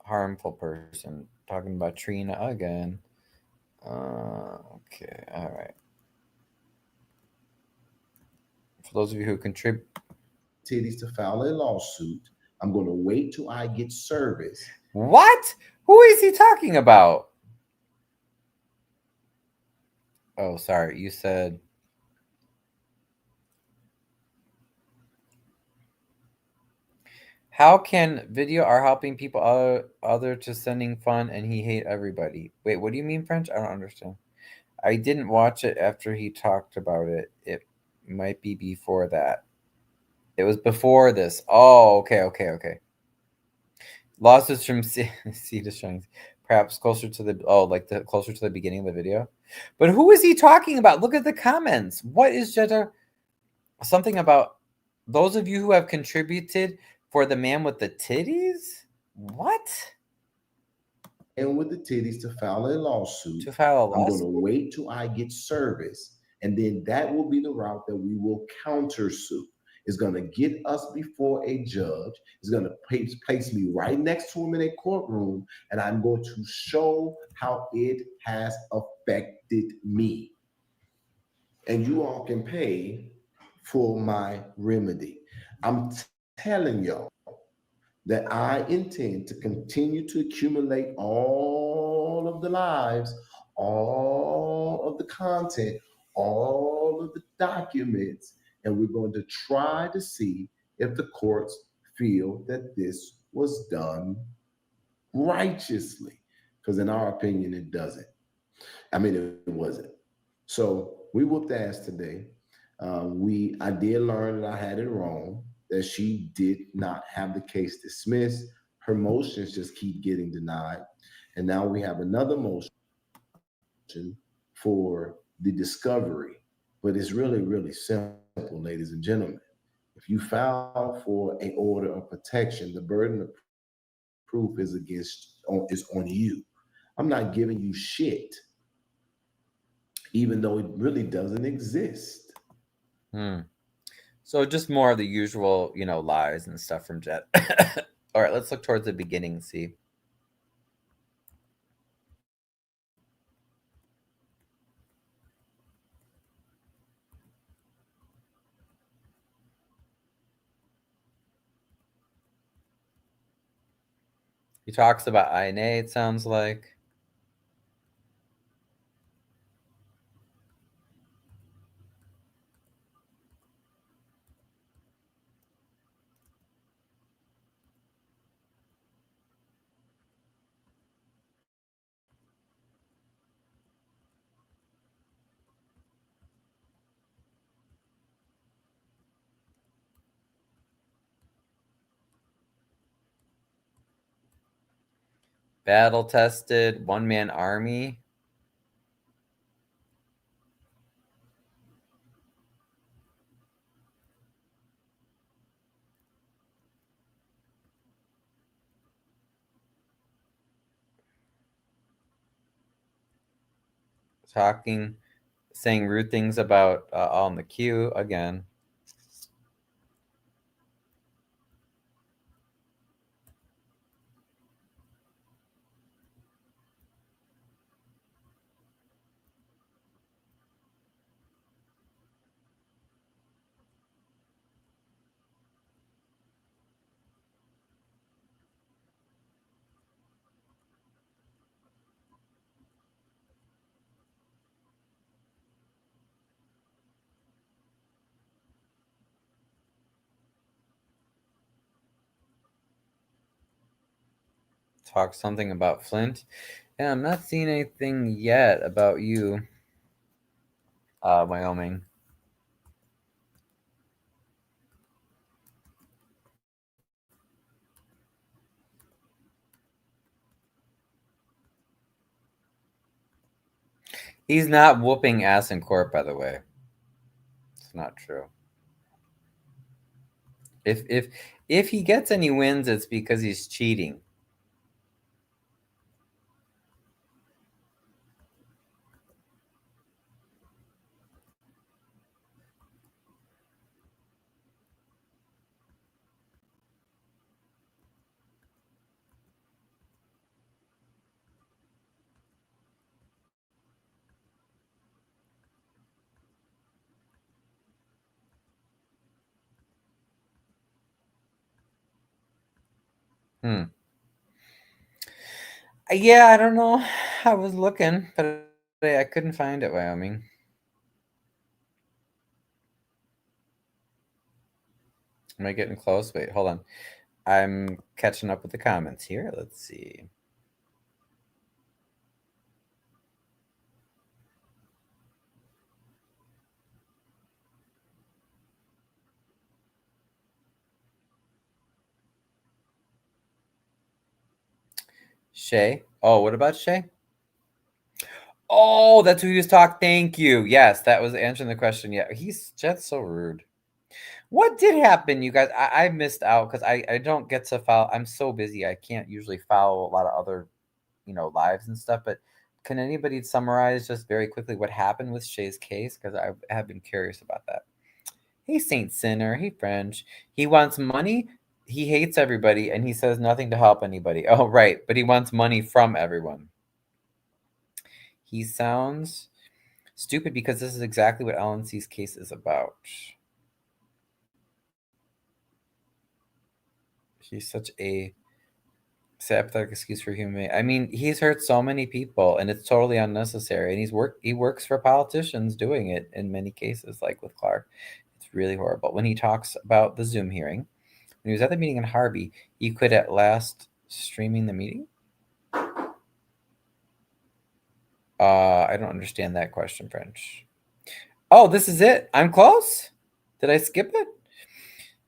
harmful person. Talking about Trina again. Okay, all right. For those of you who contribute, Titties to file a lawsuit. I'm going to wait till I get service. what? Who is he talking about? Oh, sorry. You said. How can video are helping people other to sending fun and he hate everybody? Wait, what do you mean, French? I don't understand. I didn't watch it after he talked about it. It might be before that. It was before this. Oh, okay. Losses from sea to strength. Perhaps closer to the like the closer to the beginning of the video. But who is he talking about? Look at the comments. What is Jetta? Something about those of you who have contributed for the man with the titties? What? And with the titties to file a lawsuit. To file a I'm going to lawsuit? wait till I get service. And then that will be the route that we will countersue. It's going to get us before a judge. It's going to place me right next to him in a courtroom. And I'm going to show how it has affected me. And you all can pay for my remedy. I'm telling y'all that I intend to continue to accumulate all of the lives, all of the content, all of the documents, and we're going to try to see if the courts feel that this was done righteously. Because in our opinion, it doesn't. I mean, it wasn't. So we whooped ass today. I did learn that I had it wrong, that she did not have the case dismissed. Her motions just keep getting denied. And now we have another motion for the discovery. But it's really, really simple, ladies and gentlemen. If you file for an order of protection, the burden of proof is on you. I'm not giving you shit, even though it really doesn't exist. So just more of the usual, lies and stuff from Jet. All right, let's look towards the beginning and see. He talks about INA, it sounds like. Battle tested, one-man army. Saying rude things about all in the queue again. Talk something about Flint. Yeah, I'm not seeing anything yet about you, Wyoming. He's not whooping ass in court, by the way. It's not true. If he gets any wins, it's because he's cheating. Yeah, I don't know. I was looking, but I couldn't find it, Wyoming. Am I getting close? Wait, hold on. I'm catching up with the comments here. Let's see. Shay? Oh, what about Shay? Oh, that's who he was talking. Thank you. Yes, that was answering the question. Yeah, that's so rude. What did happen, you guys? I missed out because I don't get to follow. I'm so busy. I can't usually follow a lot of other, lives and stuff. But can anybody summarize just very quickly what happened with Shay's case? Because I have been curious about that. Hey, Saint Sinner. Hey, French. He wants money. He hates everybody, and he says nothing to help anybody. Oh, right. But he wants money from everyone. He sounds stupid because this is exactly what LNC's case is about. He's such a sympathetic excuse for human. I mean, he's hurt so many people, and it's totally unnecessary. And he works for politicians doing it in many cases, like with Clark. It's really horrible. When he talks about the Zoom hearing, when he was at the meeting in Harvey, he quit at last streaming the meeting. I don't understand that question, French. Oh, this is it. I'm close. Did I skip it?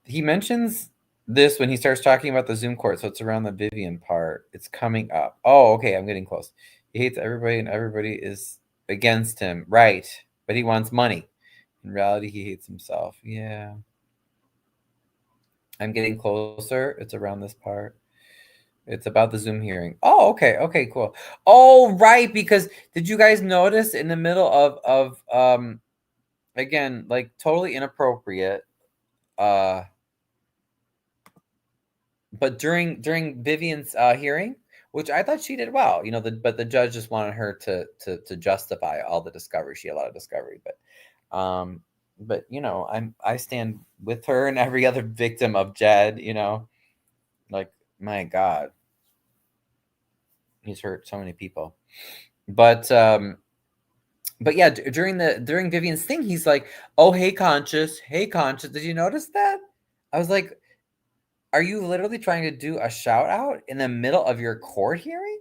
He mentions this when he starts talking about the Zoom court, so it's around the Vivian part. It's coming up. Oh, okay, I'm getting close. He hates everybody, and everybody is against him. Right, but he wants money. In reality, he hates himself. Yeah. I'm getting closer. It's around this part. It's about the Zoom hearing. Oh, okay. Okay, cool. Oh, right, because did you guys notice in the middle of again, like totally inappropriate, but during Vivian's hearing, which I thought she did well, but the judge just wanted her to justify all the discovery. She had a lot of discovery, but I stand with her and every other victim of Jed, like my God, he's hurt so many people. But yeah, during Vivian's thing, he's like, "Oh, hey, Conscious. Did you notice that?" I was like, are you literally trying to do a shout out in the middle of your court hearing?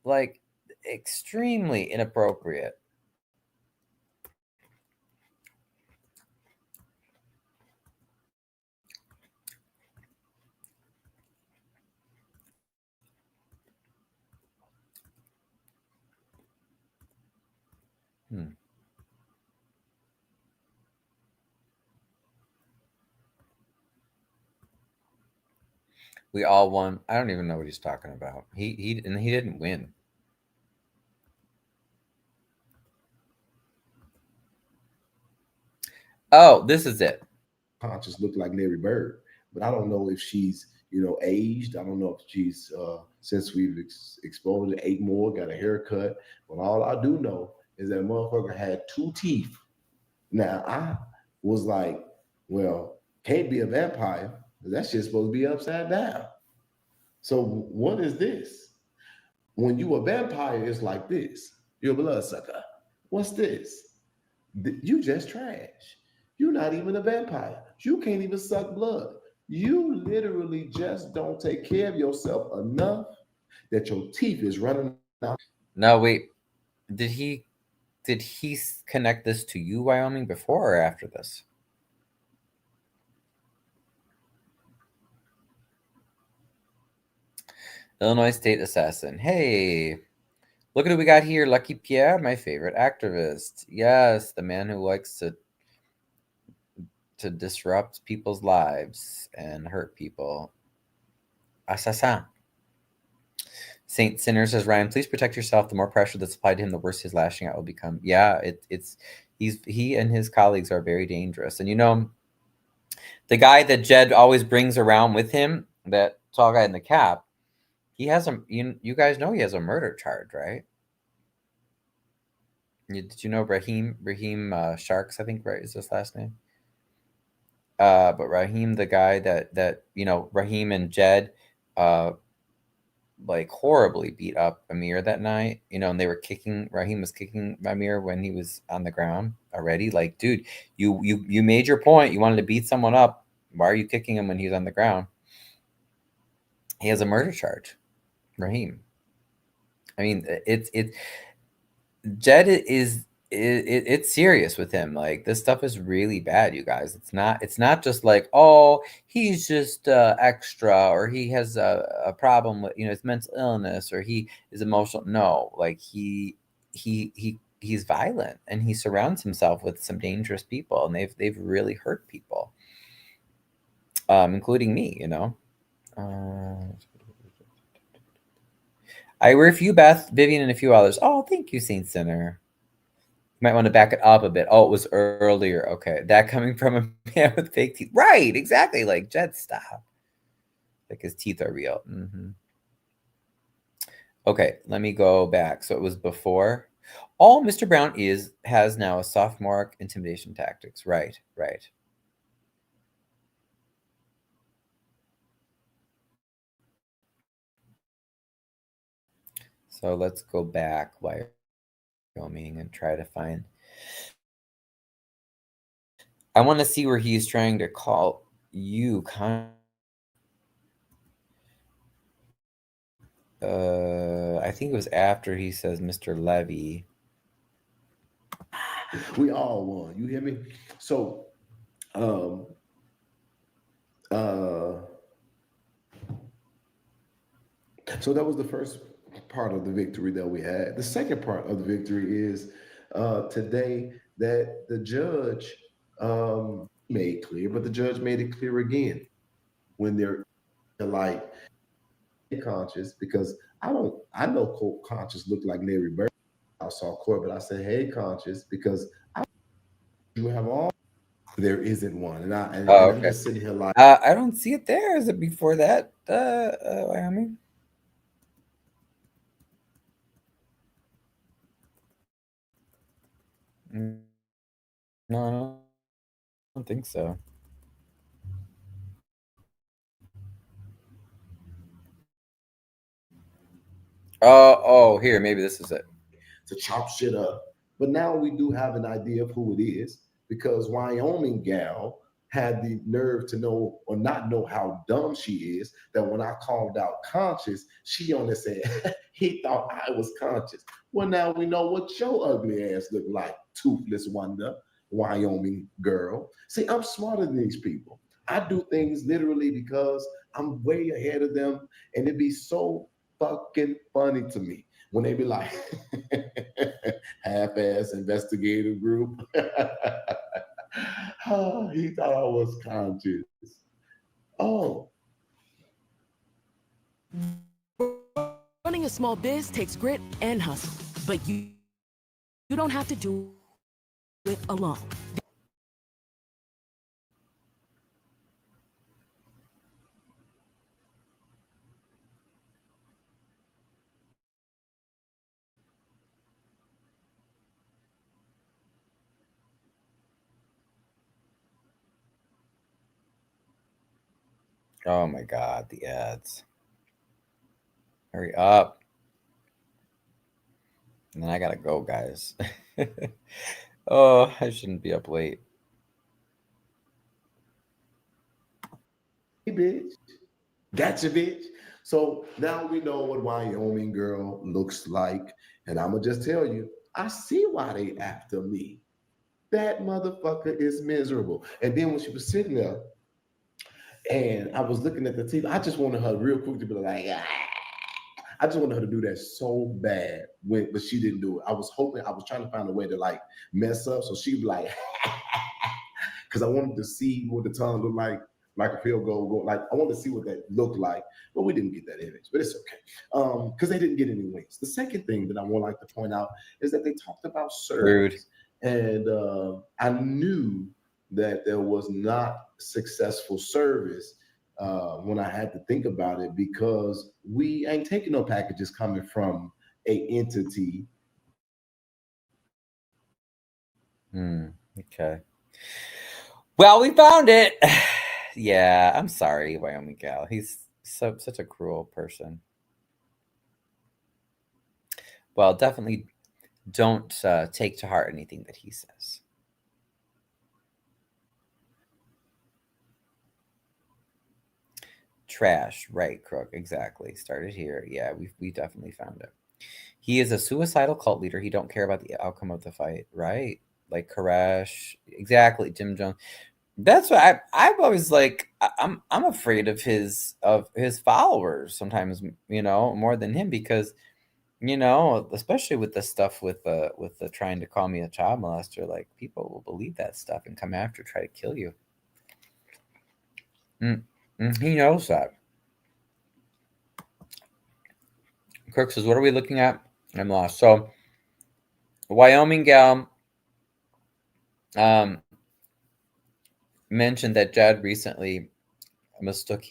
Like, extremely inappropriate. We all won. I don't even know what he's talking about. He didn't win. Oh, this is it. Conscious look like Larry Bird, but I don't know if she's aged. I don't know if she's since we've exposed to 8 more, got a haircut. But all I do know is that motherfucker had 2 teeth. Now I was like, well, can't be a vampire. That shit's supposed to be upside down. So what is this? When you a vampire, it's like this. You're a bloodsucker. What's this? You just trash. You're not even a vampire. You can't even suck blood. You literally just don't take care of yourself enough that your teeth is running out. No, wait. Did he connect this to you, Wyoming, before or after this? Illinois State Assassin. Hey, look at who we got here. Lucky Pierre, my favorite activist. Yes, the man who likes to disrupt people's lives and hurt people. Assassin. Saint Sinner says, Ryan, please protect yourself. The more pressure that's applied to him, the worse his lashing out will become. Yeah, he and his colleagues are very dangerous. And the guy that Jed always brings around with him, that tall guy in the cap, he has you guys know he has a murder charge, right? Did you know Raheem Sharks, I think, right, is his last name? But Raheem, the guy that Raheem and Jed like horribly beat up Amir that night, you know, and they were kicking, Raheem was kicking Amir when he was on the ground already. Like, dude, you made your point. You wanted to beat someone up. Why are you kicking him when he's on the ground? He has a murder charge, Raheem. I mean, Jed is it's serious with him. Like, this stuff is really bad, you guys. It's not just like, oh, he's just extra, or he has a problem with, you know, his mental illness, or he is emotional. No, like he's violent, and he surrounds himself with some dangerous people, and they've really hurt people, including me, you know. I review Beth, Vivian, and a few others. Oh, thank you, Saint Sinner. You might want to back it up a bit. Oh, it was earlier. Okay. That coming from a man with fake teeth. Right, exactly. Like, Jed, stop. Like, his teeth are real. Okay, let me go back. So it was before. All Mr. Brown has now a sophomore intimidation tactics. Right. So let's go back, Wyoming, and try to find. I want to see where he's trying to call you I think it was after he says Mr. Levy. We all won. You hear me? So, so that was the first part of the victory that we had. The second part of the victory is today that the judge made clear, but the judge made it clear again when they're like conscious, because I know conscious looked like Larry Bird. I saw court, but I said, hey, conscious, because you have all. There isn't one, and I'm just sitting here like, I don't see it there. Is it before that, Wyoming? No, I don't think so. Oh, here, maybe this is it. To chop shit up. But now we do have an idea of who it is, because Wyoming gal had the nerve to know or not know how dumb she is, that when I called out conscious, she only said, he thought I was conscious. Well, now we know what your ugly ass looked like, toothless wonder, Wyoming girl. See, I'm smarter than these people. I do things literally because I'm way ahead of them, and it'd be so fucking funny to me when they be like, half-ass investigative group. Oh, he thought I was conscious. Oh. Running a small biz takes grit and hustle, but you don't have to do it alone. Oh my God, the ads. Hurry up. And then I gotta go, guys. Oh, I shouldn't be up late. Hey, bitch. Gotcha, bitch. So now we know what Wyoming girl looks like. And I'm going to just tell you, I see why they after me. That motherfucker is miserable. And then when she was sitting there and I was looking at the TV, I just wanted her real quick to be like, ah. I just wanted her to do that so bad, but she didn't do it. I was trying to find a way to like mess up so she'd be like, because I wanted to see what the tongue looked like a field goal. Like, I wanted to see what that looked like, but we didn't get that image, but it's okay. Because they didn't get any wins. The second thing that I would like to point out is that they talked about service. And I knew that there was not successful service when I had to think about it, because we ain't taking no packages coming from a entity. Okay. Well, we found it. Yeah, I'm sorry, Wyoming gal. He's such a cruel person. Well, definitely don't take to heart anything that he says. Trash, right, Crook, exactly. Started here. Yeah, we definitely found it. He is a suicidal cult leader. He don't care about the outcome of the fight, right? Like Koresh, exactly. Jim Jones. That's why I'm always like I'm afraid of his followers sometimes, more than him, because especially with the stuff with the trying to call me a child molester, like people will believe that stuff and come after, try to kill you. He knows that. Kirk says, "What are we looking at?" I'm lost. So, Wyoming gal mentioned that Jed recently mistook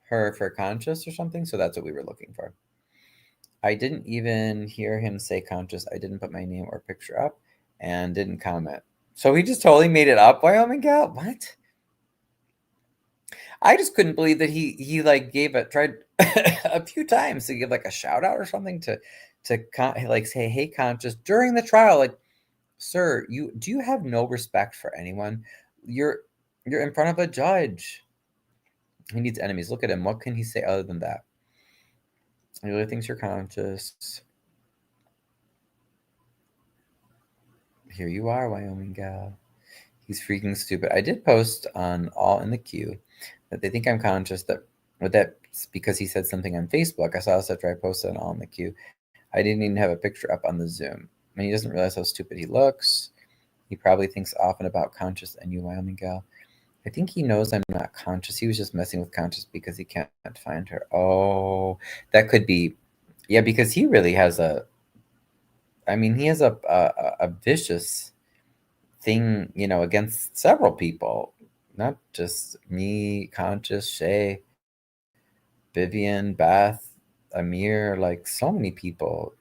her for conscious or something. So that's what we were looking for. I didn't even hear him say conscious. I didn't put my name or picture up and didn't comment. So he just totally made it up, Wyoming gal? What? I just couldn't believe that he like tried a few times to give like a shout out or something to like say, "Hey, conscious," during the trial. Like, sir, do you have no respect for anyone? You're in front of a judge. He needs enemies. Look at him. What can he say other than that? He really thinks you're conscious. Here you are, Wyoming gal. He's freaking stupid. I did post on All in the Queue that they think I'm conscious, that's because he said something on Facebook. I saw this after I posted on All in the Queue. I didn't even have a picture up on the Zoom. I mean, he doesn't realize how stupid he looks. He probably thinks often about conscious and you, Wyoming gal. I think he knows I'm not conscious. He was just messing with conscious because he can't find her. Oh, that could be. Yeah, because he really has he has a vicious thing, against several people, not just me, conscious, Shay, Vivian, Beth, Amir, like so many people.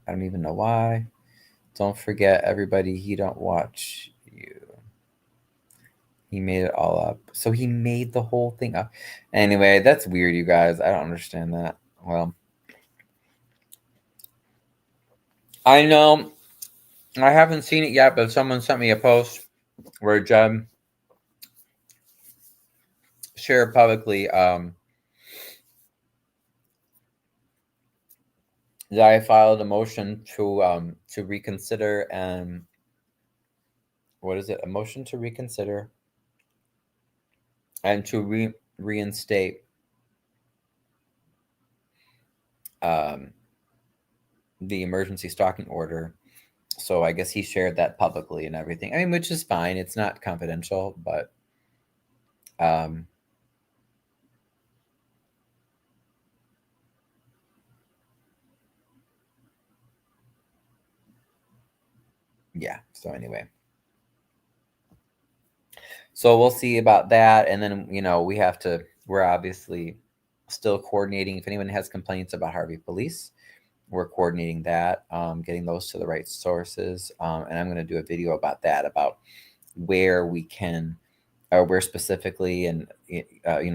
I don't even know why. Don't forget, everybody, he don't watch you. He made it all up. So he made the whole thing up. Anyway, that's weird, you guys. I don't understand that. Well, I know I haven't seen it yet, but someone sent me a post where Jem shared publicly that I filed a motion to reconsider, and what is it? A motion to reconsider and to reinstate the emergency stalking order. So I guess he shared that publicly and everything. I mean, which is fine. It's not confidential, but yeah. So anyway. So we'll see about that. And then, we're obviously still coordinating. If anyone has complaints about Harvey police, we're coordinating that, getting those to the right sources. And I'm going to do a video about that, about where we can, or where specifically, and,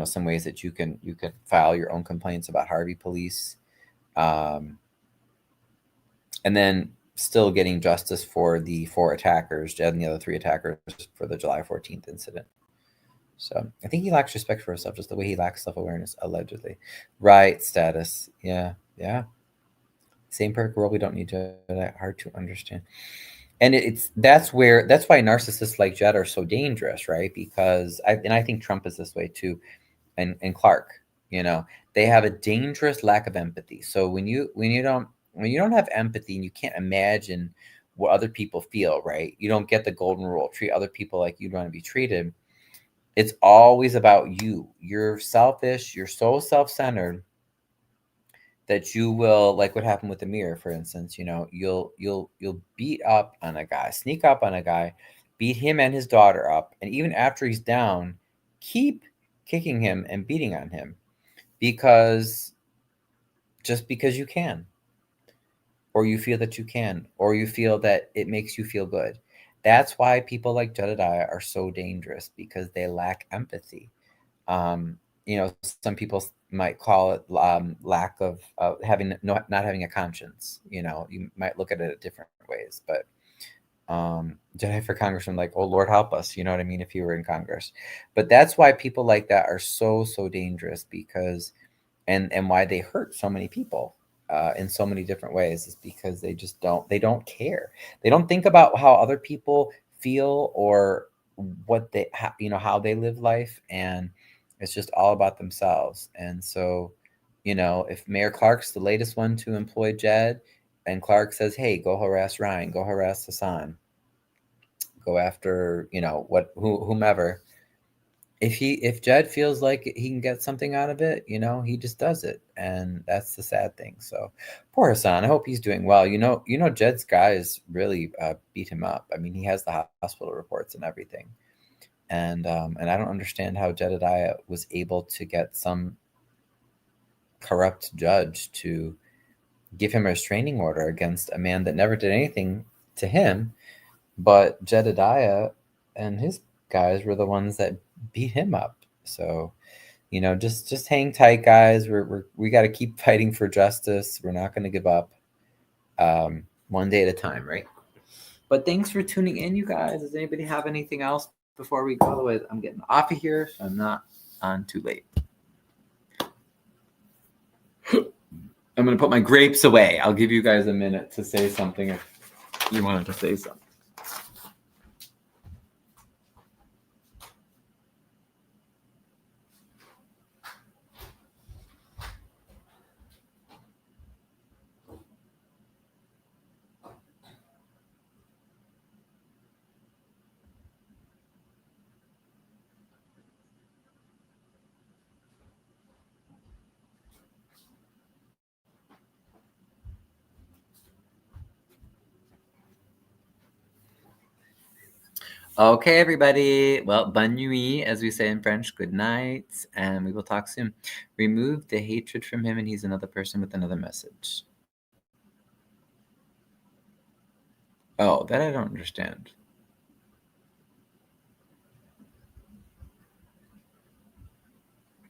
some ways that you can file your own complaints about Harvey police. And then still getting justice for the 4 attackers and the other 3 attackers for the July 14th incident. So I think he lacks respect for himself, just the way he lacks self-awareness, allegedly. Right, status. Yeah. Same perfect world. We don't need to. That hard to understand. And that's why narcissists like Jed are so dangerous, right? Because I think Trump is this way too, and Clark. They have a dangerous lack of empathy. So when you don't have empathy and you can't imagine what other people feel, right? You don't get the golden rule: treat other people like you'd want to be treated. It's always about you. You're selfish. You're so self-centered that you will, like what happened with Amir, for instance. You'll beat up on a guy, sneak up on a guy, beat him and his daughter up, and even after he's down, keep kicking him and beating on him because you can, or you feel that you can, or you feel that it makes you feel good. that's why people like Jedediah are so dangerous, because they lack empathy. You know, some people might call it lack of having not having a conscience. You know, you might look at it different ways, but Jedi for Congressman, like, oh Lord help us, you know what I mean, if you were in Congress. But that's why people like that are so dangerous, because and why they hurt so many people in so many different ways, is because they just don't care. They don't think about how other people feel, or what they you know, how they live life, and it's just all about themselves. And so, you know, if Mayor Clark's the latest one to employ Jed, and Clark says, hey, go harass Ryan, go harass Hassan, go after, you know, whomever. If Jed feels like he can get something out of it, you know, he just does it. And that's the sad thing. So poor Hassan, I hope he's doing well. You know, Jed's guys really beat him up. I mean, he has the hospital reports and everything. And I don't understand how Jedediah was able to get some corrupt judge to give him a restraining order against a man that never did anything to him, but Jedediah and his guys were the ones that beat him up. So, you know, just hang tight, guys. We got to keep fighting for justice. We're not going to give up. One day at a time, right? But thanks for tuning in, you guys. Does anybody have anything else before we go? I'm getting off of here, so I'm not on too late. I'm going to put my grapes away. I'll give you guys a minute to say something if you wanted to say something. Okay, everybody. Well, bonne nuit, as we say in French. Good night, and we will talk soon. Remove the hatred from him, and he's another person with another message. Oh, that I don't understand.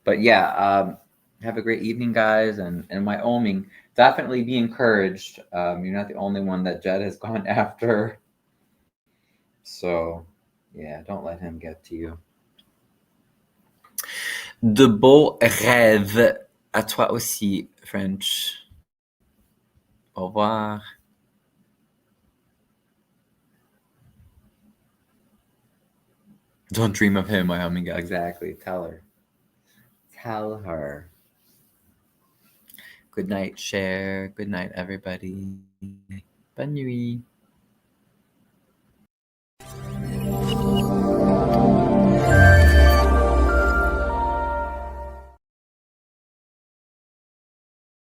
But yeah, have a great evening, guys, and Wyoming, definitely be encouraged. You're not the only one that Jed has gone after. So, yeah, don't let him get to you. De beaux rêves à toi aussi, French. Au revoir. Don't dream of him, Wyoming. Exactly. Tell her. Tell her. Good night, Cher. Good night, everybody. Bonne nuit.